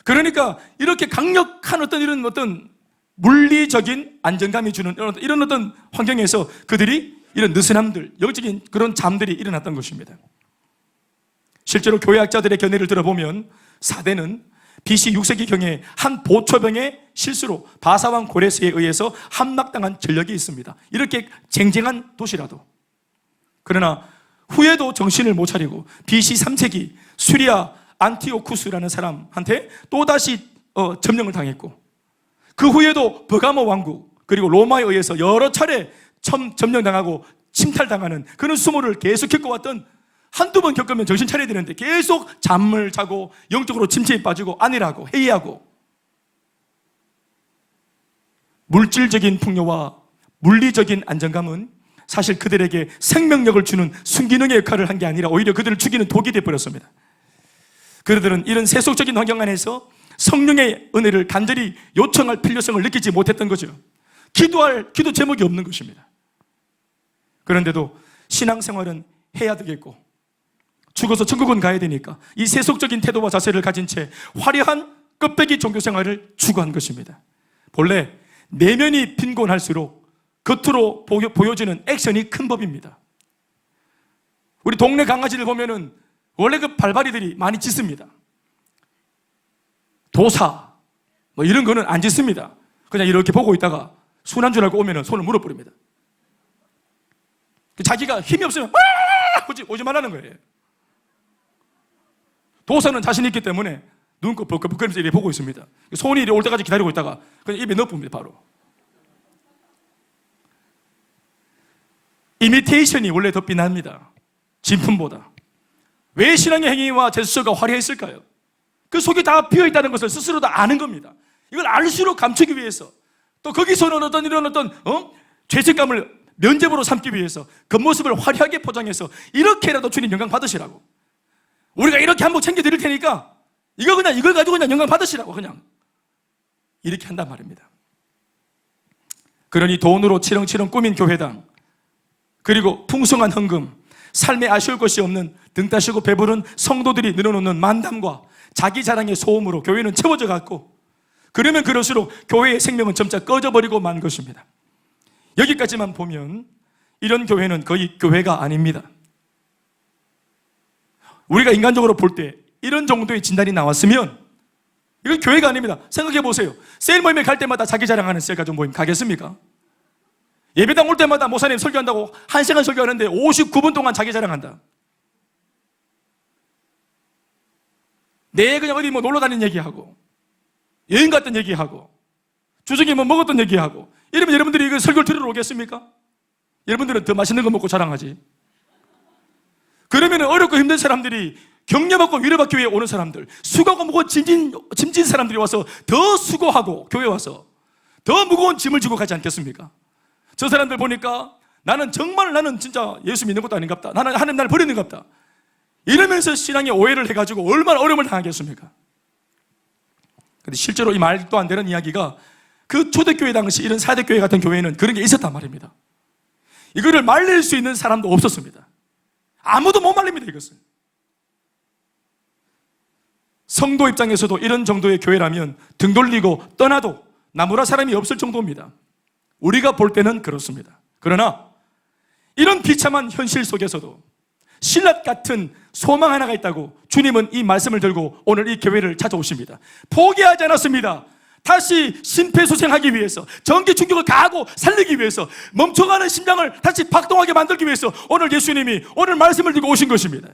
그러니까 이렇게 강력한 이런 물리적인 안정감이 주는 이런 어떤 환경에서 그들이 이런 느슨함들, 영적인 그런 잠들이 일어났던 것입니다. 실제로 교회학자들의 견해를 들어보면 사대는 BC 6세기경에 한 보초병의 실수로 바사왕 고레스에 의해서 함락당한 전력이 있습니다. 이렇게 쟁쟁한 도시라도. 그러나 후에도 정신을 못 차리고 BC 3세기 수리아 안티오쿠스라는 사람한테 또다시 점령을 당했고, 그 후에도 버가모 왕국 그리고 로마에 의해서 여러 차례 점령당하고 침탈당하는 그런 수모를 계속 겪어왔던, 한두 번 겪으면 정신 차려야 되는데 계속 잠을 자고 영적으로 침체에 빠지고 안일하고 해이하고, 물질적인 풍요와 물리적인 안정감은 사실 그들에게 생명력을 주는 순기능의 역할을 한 게 아니라 오히려 그들을 죽이는 독이 되어버렸습니다. 그들은 이런 세속적인 환경 안에서 성령의 은혜를 간절히 요청할 필요성을 느끼지 못했던 거죠. 기도 제목이 없는 것입니다. 그런데도 신앙생활은 해야 되겠고 죽어서 천국은 가야 되니까 이 세속적인 태도와 자세를 가진 채 화려한 껍데기 종교생활을 추구한 것입니다. 본래 내면이 빈곤할수록 겉으로 보여지는 액션이 큰 법입니다. 우리 동네 강아지들 보면은 원래 그 발발이들이 많이 짖습니다. 도사 뭐 이런 거는 안 짖습니다. 그냥 이렇게 보고 있다가 순한 줄 알고 오면은 손을 물어버립니다. 자기가 힘이 없으면 오지 말라는 거예요. 도사는 자신 있기 때문에 눈곱 벌컥벌컥하면서 이렇게 보고 있습니다. 손이 올 때까지 기다리고 있다가 그냥 입에 넣어봅니다. 바로. 이미테이션이 원래 더 빛납니다. 진품보다. 왜 신앙의 행위와 제스처가 화려했을까요? 그 속에 다 비어있다는 것을 스스로 다 아는 겁니다. 이걸 알수록 감추기 위해서 또 거기서는 이런 죄책감을 면죄부로 삼기 위해서 겉모습을 화려하게 포장해서 이렇게라도 주님 영광 받으시라고. 우리가 이렇게 한복 챙겨드릴 테니까 이걸 가지고 그냥 영광 받으시라고 그냥 이렇게 한단 말입니다. 그러니 돈으로 치렁치렁 꾸민 교회당, 그리고 풍성한 헌금, 삶에 아쉬울 것이 없는 등 따시고 배부른 성도들이 늘어놓는 만담과 자기 자랑의 소음으로 교회는 채워져 갔고, 그러면 그럴수록 교회의 생명은 점차 꺼져버리고 만 것입니다. 여기까지만 보면 이런 교회는 거의 교회가 아닙니다. 우리가 인간적으로 볼 때 이런 정도의 진단이 나왔으면 이건 교회가 아닙니다. 생각해 보세요. 셀 모임에 갈 때마다 자기 자랑하는 셀 가족 모임 가겠습니까? 예배당 올 때마다 목사님 설교한다고 1시간 설교하는데 59분 동안 자기 자랑한다. 내 그냥 어디 놀러 다니는 얘기하고 여행 갔던 얘기하고 주중에 먹었던 얘기하고 이러면 여러분들이 이거 설교를 들으러 오겠습니까? 여러분들은 더 맛있는 거 먹고 자랑하지. 그러면 어렵고 힘든 사람들이 격려받고 위로받기 위해 오는 사람들, 수고하고 무거운 짐진 사람들이 와서 더 수고하고 교회 와서 더 무거운 짐을 지고 가지 않겠습니까? 저 사람들 보니까 나는 진짜 예수 믿는 것도 아닌갑다. 나는 하나님 나를 버리는갑다. 이러면서 신앙의 오해를 해가지고 얼마나 어려움을 당하겠습니까? 근데 실제로 이 말도 안 되는 이야기가 그 초대교회 당시 이런 사대교회 같은 교회는 그런 게 있었단 말입니다. 이거를 말릴 수 있는 사람도 없었습니다. 아무도 못 말립니다, 이것을. 성도 입장에서도 이런 정도의 교회라면 등 돌리고 떠나도 나무랄 사람이 없을 정도입니다. 우리가 볼 때는 그렇습니다. 그러나 이런 비참한 현실 속에서도 신라 같은 소망 하나가 있다고 주님은 이 말씀을 들고 오늘 이 교회를 찾아오십니다. 포기하지 않았습니다. 다시 심폐소생하기 위해서, 전기 충격을 가하고 살리기 위해서, 멈춰가는 심장을 다시 박동하게 만들기 위해서 오늘 예수님이 오늘 말씀을 들고 오신 것입니다.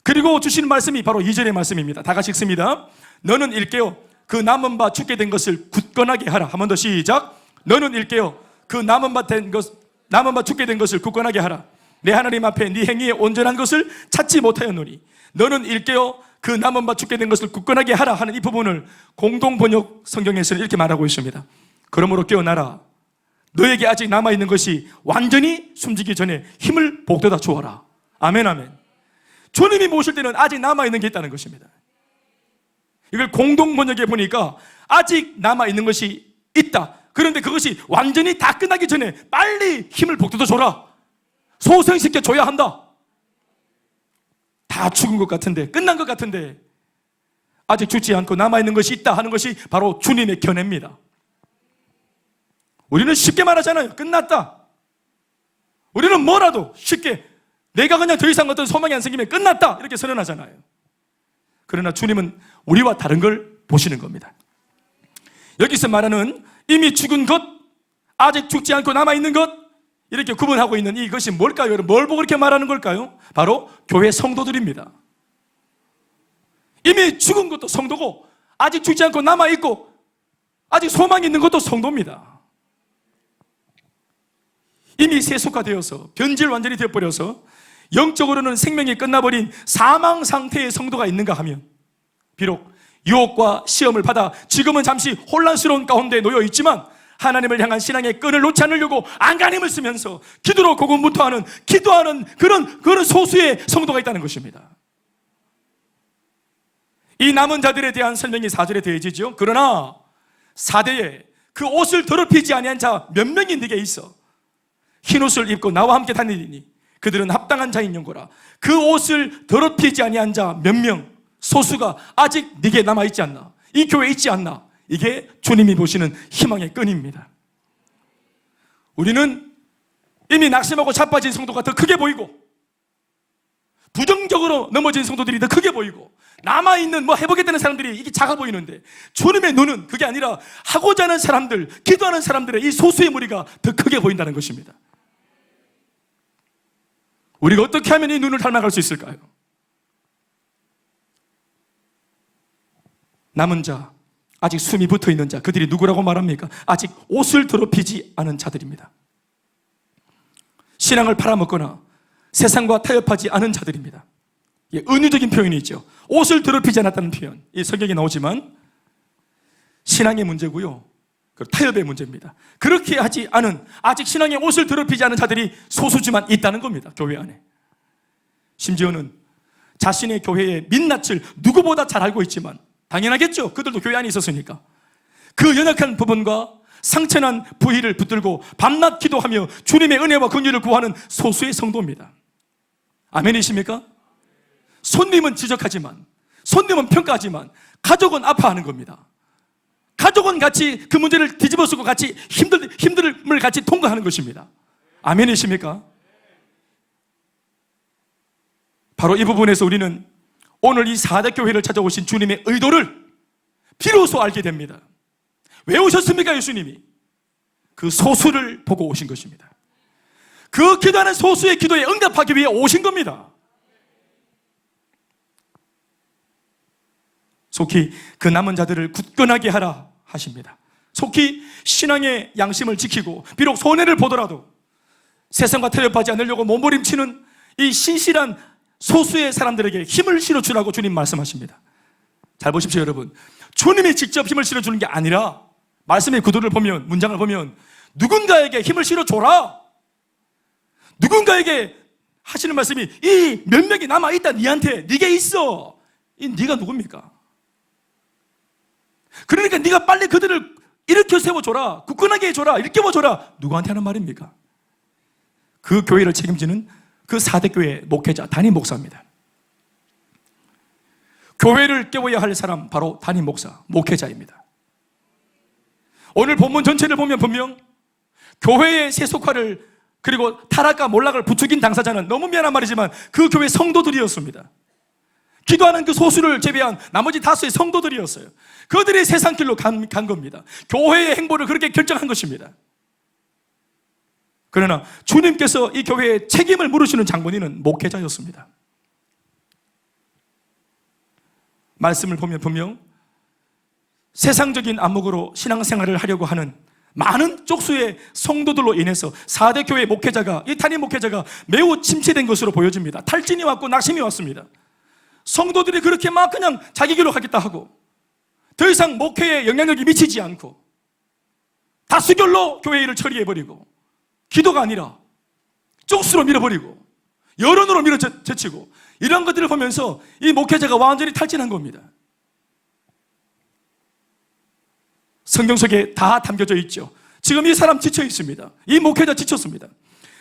그리고 주시는 말씀이 바로 2절의 말씀입니다. 다 같이 읽습니다. 너는 일깨어 그 남은 바 죽게 된 것을 굳건하게 하라. 한 번 더 시작. 너는 일깨어 그 남은 바 죽게 된 것을 굳건하게 하라. 내 하나님 앞에 네 행위에 온전한 것을 찾지 못하였노니 너는 일깨어 그 남은 바 죽게 된 것을 굳건하게 하라 하는 이 부분을 공동번역 성경에서는 이렇게 말하고 있습니다. 그러므로 깨어나라. 너에게 아직 남아있는 것이 완전히 숨지기 전에 힘을 복돋아 주어라. 아멘, 아멘. 주님이 모실 때는 아직 남아있는 게 있다는 것입니다. 이걸 공동번역에 보니까 아직 남아있는 것이 있다. 그런데 그것이 완전히 다 끝나기 전에 빨리 힘을 복돋아 줘라. 소생시켜 줘야 한다. 다 죽은 것 같은데, 끝난 것 같은데 아직 죽지 않고 남아있는 것이 있다 하는 것이 바로 주님의 견해입니다. 우리는 쉽게 말하잖아요. 끝났다. 우리는 뭐라도 쉽게 내가 그냥 더 이상 어떤 소망이 안 생기면 끝났다 이렇게 선언하잖아요. 그러나 주님은 우리와 다른 걸 보시는 겁니다. 여기서 말하는 이미 죽은 것, 아직 죽지 않고 남아있는 것, 이렇게 구분하고 있는 이것이 뭘까요? 뭘 보고 이렇게 말하는 걸까요? 바로 교회 성도들입니다. 이미 죽은 것도 성도고 아직 죽지 않고 남아있고 아직 소망이 있는 것도 성도입니다. 이미 세속화되어서 변질 완전히 되어버려서 영적으로는 생명이 끝나버린 사망 상태의 성도가 있는가 하면 비록 유혹과 시험을 받아 지금은 잠시 혼란스러운 가운데 놓여 있지만 하나님을 향한 신앙의 끈을 놓지 않으려고 안간힘을 쓰면서 기도로 고군분투하는 기도하는 그런 소수의 성도가 있다는 것입니다. 이 남은 자들에 대한 설명이 4절에 더해지죠. 그러나 4대에 그 옷을 더럽히지 아니한 자 몇 명이 네게 있어 흰 옷을 입고 나와 함께 다니니 그들은 합당한 자인 연고라. 그 옷을 더럽히지 아니한 자 몇 명, 소수가 아직 네게 남아있지 않나, 이 교회에 있지 않나. 이게 주님이 보시는 희망의 끈입니다. 우리는 이미 낙심하고 자빠진 성도가 더 크게 보이고 부정적으로 넘어진 성도들이 더 크게 보이고 남아있는 해보겠다는 사람들이 이게 작아 보이는데 주님의 눈은 그게 아니라 하고자 하는 사람들, 기도하는 사람들의 이 소수의 무리가 더 크게 보인다는 것입니다. 우리가 어떻게 하면 이 눈을 닮아갈 수 있을까요? 남은 자, 아직 숨이 붙어있는 자, 그들이 누구라고 말합니까? 아직 옷을 더럽히지 않은 자들입니다. 신앙을 팔아먹거나 세상과 타협하지 않은 자들입니다. 은유적인 표현이 있죠. 옷을 더럽히지 않았다는 표현, 이 성경에 나오지만 신앙의 문제고요, 그 타협의 문제입니다. 그렇게 하지 않은, 아직 신앙의 옷을 더럽히지 않은 자들이 소수지만 있다는 겁니다. 교회 안에. 심지어는 자신의 교회의 민낯을 누구보다 잘 알고 있지만, 당연하겠죠, 그들도 교회 안에 있었으니까, 그 연약한 부분과 상처난 부위를 붙들고 밤낮 기도하며 주님의 은혜와 긍휼을 구하는 소수의 성도입니다. 아멘이십니까? 손님은 지적하지만, 손님은 평가하지만 가족은 아파하는 겁니다. 가족은 같이 그 문제를 뒤집어쓰고 같이 힘듦을 같이 통과하는 것입니다. 아멘이십니까? 바로 이 부분에서 우리는 오늘 이 사대교회를 찾아오신 주님의 의도를 비로소 알게 됩니다. 왜 오셨습니까? 예수님이 그 소수를 보고 오신 것입니다. 그 기도하는 소수의 기도에 응답하기 위해 오신 겁니다. 속히 그 남은 자들을 굳건하게 하라 하십니다. 속히 신앙의 양심을 지키고 비록 손해를 보더라도 세상과 타협하지 않으려고 몸부림치는 이 신실한 소수의 사람들에게 힘을 실어주라고 주님 말씀하십니다. 잘 보십시오, 여러분. 주님이 직접 힘을 실어주는 게 아니라 말씀의 구도를 보면, 문장을 보면 누군가에게 힘을 실어줘라, 누군가에게 하시는 말씀이 이 몇 명이 남아있다, 니한테, 니게 있어. 이 니가 누굽니까? 그러니까 네가 빨리 그들을 일으켜 세워줘라, 굳건하게 해줘라, 일깨워줘라. 누구한테 하는 말입니까? 그 교회를 책임지는 그 4대 교회 목회자, 담임 목사입니다. 교회를 깨워야 할 사람, 바로 담임 목사, 목회자입니다. 오늘 본문 전체를 보면 분명 교회의 세속화를, 그리고 타락과 몰락을 부추긴 당사자는, 너무 미안한 말이지만 그 교회 성도들이었습니다. 기도하는 그 소수를 제외한 나머지 다수의 성도들이었어요. 그들이 세상길로 간 겁니다. 교회의 행보를 그렇게 결정한 것입니다. 그러나 주님께서 이 교회의 책임을 물으시는 장본인은 목회자였습니다. 말씀을 보면 분명 세상적인 안목으로 신앙생활을 하려고 하는 많은 쪽수의 성도들로 인해서 4대 교회 목회자가, 이 담임 목회자가 매우 침체된 것으로 보여집니다. 탈진이 왔고 낙심이 왔습니다. 성도들이 그렇게 막 그냥 자기 길로 가겠다 하고 더 이상 목회에 영향력이 미치지 않고 다수결로 교회 일을 처리해버리고 기도가 아니라 쪽수로 밀어버리고 여론으로 밀어제치고 이런 것들을 보면서 이 목회자가 완전히 탈진한 겁니다. 성경 속에 다 담겨져 있죠. 지금 이 사람 지쳐 있습니다. 이 목회자 지쳤습니다.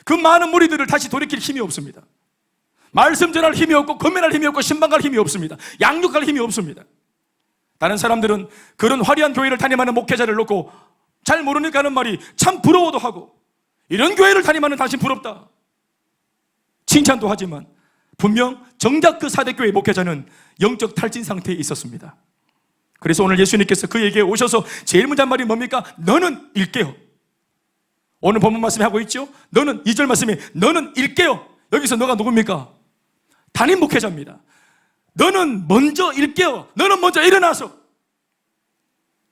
그 많은 무리들을 다시 돌이킬 힘이 없습니다. 말씀 전할 힘이 없고 권면할 힘이 없고 신방갈 힘이 없습니다. 양육할 힘이 없습니다. 다른 사람들은 그런 화려한 교회를 담임하는 목회자를 놓고 잘 모르니까 하는 말이 참 부러워도 하고, 이런 교회를 담임하는 당신 부럽다, 칭찬도 하지만 분명 정작 그 4대 교회 목회자는 영적 탈진 상태에 있었습니다. 그래서 오늘 예수님께서 그에게 오셔서 제일 먼저 한 말이 뭡니까? 너는 일깨어. 오늘 본문 말씀에 하고 있죠? 너는, 2절 말씀에 너는 일깨어. 여기서 너가 누굽니까? 담임 목회자입니다. 너는 먼저 일깨어. 너는 먼저 일어나서.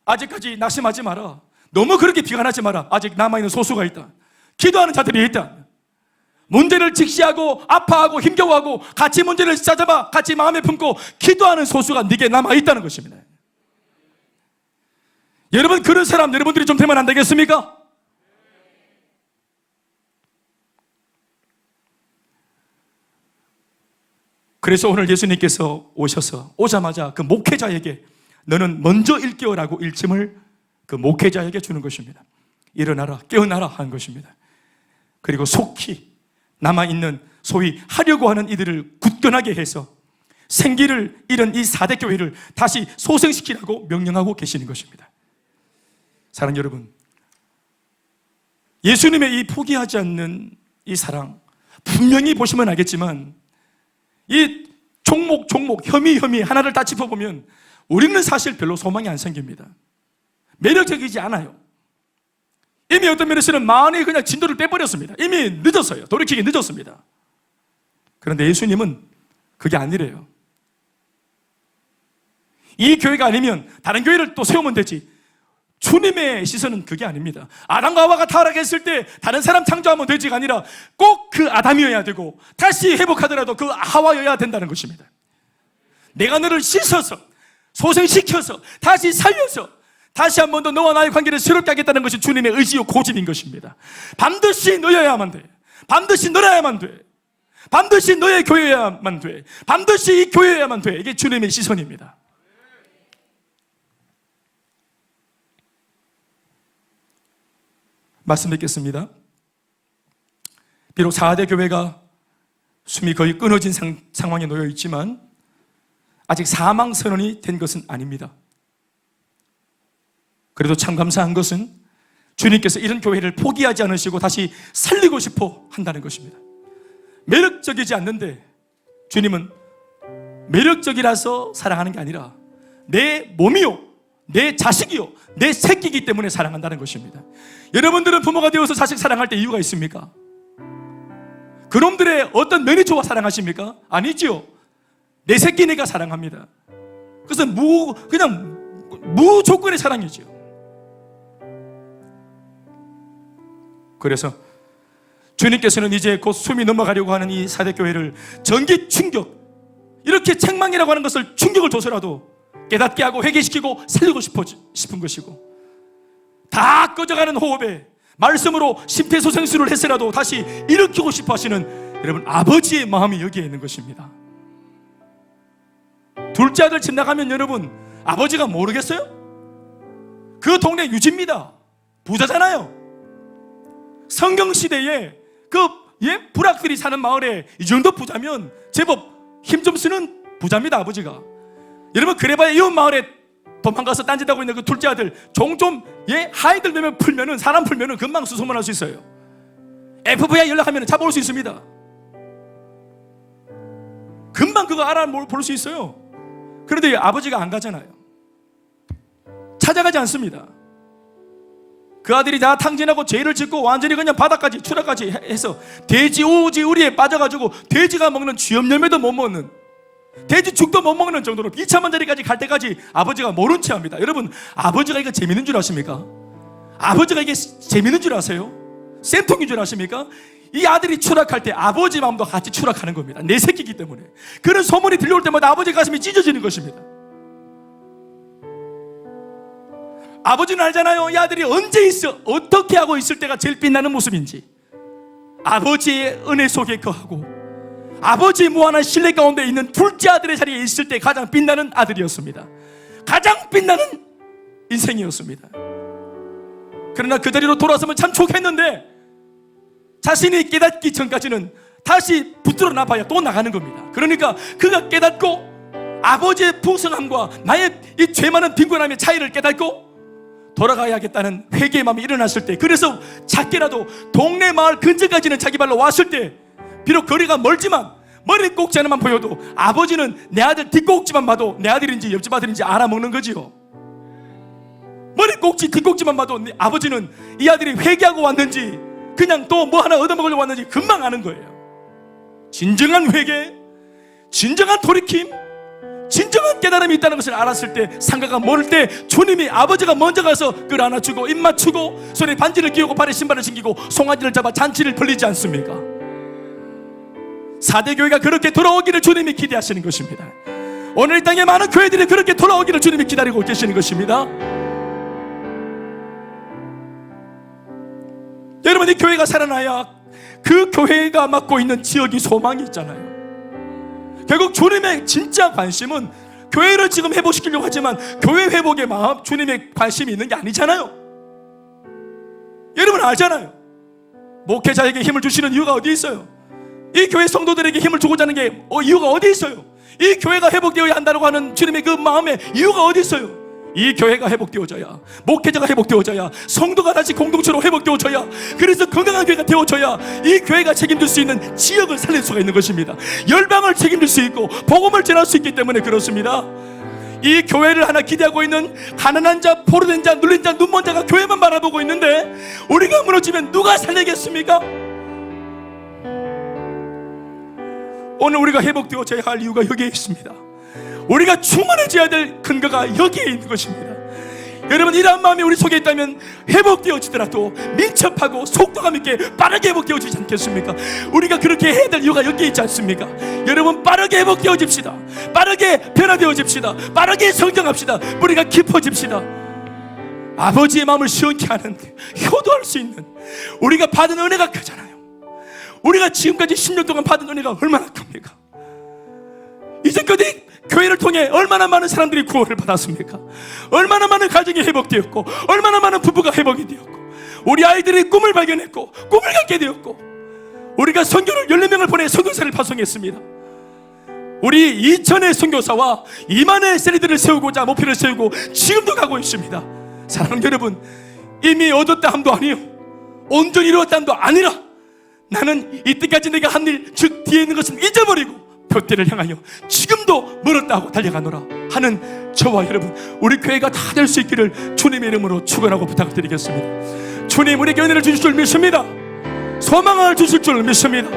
아직까지 낙심하지 마라. 너무 그렇게 비관하지 마라. 아직 남아있는 소수가 있다. 기도하는 자들이 있다. 문제를 직시하고 아파하고 힘겨워하고 같이 문제를 찾아봐 같이 마음에 품고 기도하는 소수가 네게 남아있다는 것입니다. 여러분, 그런 사람 여러분들이 좀 되면 안 되겠습니까? 그래서 오늘 예수님께서 오자마자 그 목회자에게 너는 먼저 일깨어라고 일침을 그 목회자에게 주는 것입니다. 일어나라, 깨어나라 하는 것입니다. 그리고 속히 남아있는 소위 하려고 하는 이들을 굳건하게 해서 생기를 잃은 이 4대 교회를 다시 소생시키라고 명령하고 계시는 것입니다. 사랑하는 여러분, 예수님의 이 포기하지 않는 이 사랑, 분명히 보시면 알겠지만 이 종목 혐의 하나를 다 짚어보면 우리는 사실 별로 소망이 안 생깁니다. 매력적이지 않아요. 이미 어떤 면에서는 마음이 그냥 진도를 빼버렸습니다. 이미 늦었어요. 돌이키기 늦었습니다. 그런데 예수님은 그게 아니래요. 이 교회가 아니면 다른 교회를 또 세우면 되지. 주님의 시선은 그게 아닙니다. 아담과 하와가 타락했을 때 다른 사람 창조하면 되지가 아니라 꼭 그 아담이어야 되고 다시 회복하더라도 그 하와여야 된다는 것입니다. 내가 너를 씻어서 소생시켜서 다시 살려서 다시 한 번 더 너와 나의 관계를 새롭게 하겠다는 것이 주님의 의지요 고집인 것입니다. 반드시 너여야만 돼. 반드시 너라야만 돼. 반드시 너의 교회여야만 돼. 반드시 이 교회여야만 돼. 이게 주님의 시선입니다. 말씀 뵙겠습니다. 비록 4대 교회가 숨이 거의 끊어진 상황에 놓여 있지만 아직 사망 선언이 된 것은 아닙니다. 그래도 참 감사한 것은 주님께서 이런 교회를 포기하지 않으시고 다시 살리고 싶어 한다는 것입니다. 매력적이지 않는데 주님은 매력적이라서 사랑하는 게 아니라 내 몸이요, 내 자식이요, 내 새끼이기 때문에 사랑한다는 것입니다. 여러분들은 부모가 되어서 자식 사랑할 때 이유가 있습니까? 그놈들의 어떤 면이 좋아 사랑하십니까? 아니지요. 내 새끼니까 사랑합니다. 그래서 그냥 무조건의 사랑이죠. 그래서 주님께서는 이제 곧 숨이 넘어가려고 하는 이 4대 교회를 전기 충격, 이렇게 책망이라고 하는 것을 충격을 줘서라도 깨닫게 하고 회개시키고 살리고 싶은 것이고, 다 꺼져가는 호흡에 말씀으로 심폐소생술을 했으라도 다시 일으키고 싶어 하시는 여러분 아버지의 마음이 여기에 있는 것입니다. 둘째 아들 집 나가면 여러분 아버지가 모르겠어요? 그 동네 유지입니다. 부자잖아요. 성경시대에 불악들이 사는 마을에 이 정도 부자면 제법 힘 좀 쓰는 부자입니다. 아버지가. 여러분 그래봐야 이웃 마을에 도망가서 딴짓하고 있는 그 둘째 아들 종좀 하이들 매면 풀면은, 사람 풀면은 금방 수소문할 수 있어요. FBI 연락하면 잡아올 수 있습니다. 금방 그거 알아볼 수 있어요. 그런데 아버지가 안 가잖아요. 찾아가지 않습니다. 그 아들이 다 탕진하고 죄를 짓고 완전히 그냥 바닥까지 추락까지 해서 돼지 오지 우리에 빠져가지고 돼지가 먹는 쥐염염에도 못 먹는, 돼지 죽도 못 먹는 정도로 2차만 자리까지 갈 때까지 아버지가 모른 채 합니다. 여러분 아버지가 이거 재밌는 줄 아십니까? 아버지가 이게 재밌는 줄 아세요? 쌤통인 줄 아십니까? 이 아들이 추락할 때 아버지 마음도 같이 추락하는 겁니다. 내 새끼이기 때문에. 그런 소문이 들려올 때마다 아버지 가슴이 찢어지는 것입니다. 아버지는 알잖아요. 이 아들이 언제 있어, 어떻게 하고 있을 때가 제일 빛나는 모습인지. 아버지의 은혜 속에 거하고 아버지의 무한한 신뢰 가운데 있는 둘째 아들의 자리에 있을 때 가장 빛나는 아들이었습니다. 가장 빛나는 인생이었습니다. 그러나 그 자리로 돌아서면 참 좋겠는데 자신이 깨닫기 전까지는 다시 붙들어 놔봐야 또 나가는 겁니다. 그러니까 그가 깨닫고 아버지의 풍성함과 나의 이 죄 많은 빈곤함의 차이를 깨닫고 돌아가야겠다는 회개의 마음이 일어났을 때, 그래서 작게라도 동네 마을 근처까지는 자기 발로 왔을 때, 비록 거리가 멀지만 머리 꼭지 하나만 보여도 아버지는 내 아들 뒷꼭지만 봐도 내 아들인지 옆집 아들인지 알아먹는 거지요. 머리 꼭지 뒷꼭지만 봐도 아버지는 이 아들이 회개하고 왔는지 그냥 또 뭐 하나 얻어먹으려고 왔는지 금방 아는 거예요. 진정한 회개, 진정한 돌이킴, 진정한 깨달음이 있다는 것을 알았을 때, 상가가 멀을 때 주님이 아버지가 먼저 가서 그를 안아주고 입 맞추고 손에 반지를 끼우고 발에 신발을 신기고 송아지를 잡아 잔치를 벌리지 않습니까? 4대 교회가 그렇게 돌아오기를 주님이 기대하시는 것입니다. 오늘 이 땅에 많은 교회들이 그렇게 돌아오기를 주님이 기다리고 계시는 것입니다. 여러분 이 교회가 살아나야 그 교회가 맡고 있는 지역이 소망이 있잖아요. 결국 주님의 진짜 관심은 교회를 지금 회복시키려고 하지만 교회 회복의 마음, 주님의 관심이 있는 게 아니잖아요. 여러분 알잖아요. 목회자에게 힘을 주시는 이유가 어디 있어요? 이 교회 성도들에게 힘을 주고자 하는 게 이유가 어디 있어요? 이 교회가 회복되어야 한다고 하는 주님의 그 마음에 이유가 어디 있어요? 이 교회가 회복되어져야, 목회자가 회복되어져야, 성도가 다시 공동체로 회복되어져야, 그래서 건강한 교회가 되어져야 이 교회가 책임질 수 있는 지역을 살릴 수가 있는 것입니다. 열방을 책임질 수 있고 복음을 전할 수 있기 때문에 그렇습니다. 이 교회를 하나 기대하고 있는 가난한 자, 포로된 자, 눌린 자, 눈먼 자가 교회만 바라보고 있는데 우리가 무너지면 누가 살리겠습니까? 오늘 우리가 회복되어져야 할 이유가 여기에 있습니다. 우리가 충만해져야 될 근거가 여기에 있는 것입니다. 여러분 이러한 마음이 우리 속에 있다면 회복되어지더라도 민첩하고 속도감 있게 빠르게 회복되어지지 않겠습니까? 우리가 그렇게 해야 될 이유가 여기에 있지 않습니까? 여러분 빠르게 회복되어집시다. 빠르게 변화되어집시다. 빠르게 성장합시다. 뿌리가 깊어집시다. 아버지의 마음을 시원케 하는, 효도할 수 있는, 우리가 받은 은혜가 크잖아요. 우리가 지금까지 10년 동안 받은 은혜가 얼마나 큽니까? 이제까지 교회를 통해 얼마나 많은 사람들이 구원을 받았습니까? 얼마나 많은 가정이 회복되었고, 얼마나 많은 부부가 회복이 되었고, 우리 아이들이 꿈을 발견했고 꿈을 갖게 되었고, 우리가 선교를 14명을 보내 선교사를 파송했습니다. 우리 2,000의 선교사와 2만의 셀리들을 세우고자 목표를 세우고 지금도 가고 있습니다. 사랑하는 여러분, 이미 얻었다 함도 아니요, 온전히 이루었다 함도 아니라, 나는 이때까지 내가 한 일, 즉 뒤에 있는 것은 잊어버리고 표대를 향하여 지금도 멀었다 하고 달려가노라 하는 저와 여러분, 우리 교회가 다 될 수 있기를 주님의 이름으로 축원하고 부탁드리겠습니다. 주님, 우리에게 은혜를 주실 줄 믿습니다. 소망을 주실 줄 믿습니다.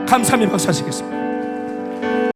감사합니다. 박수하시겠습니다.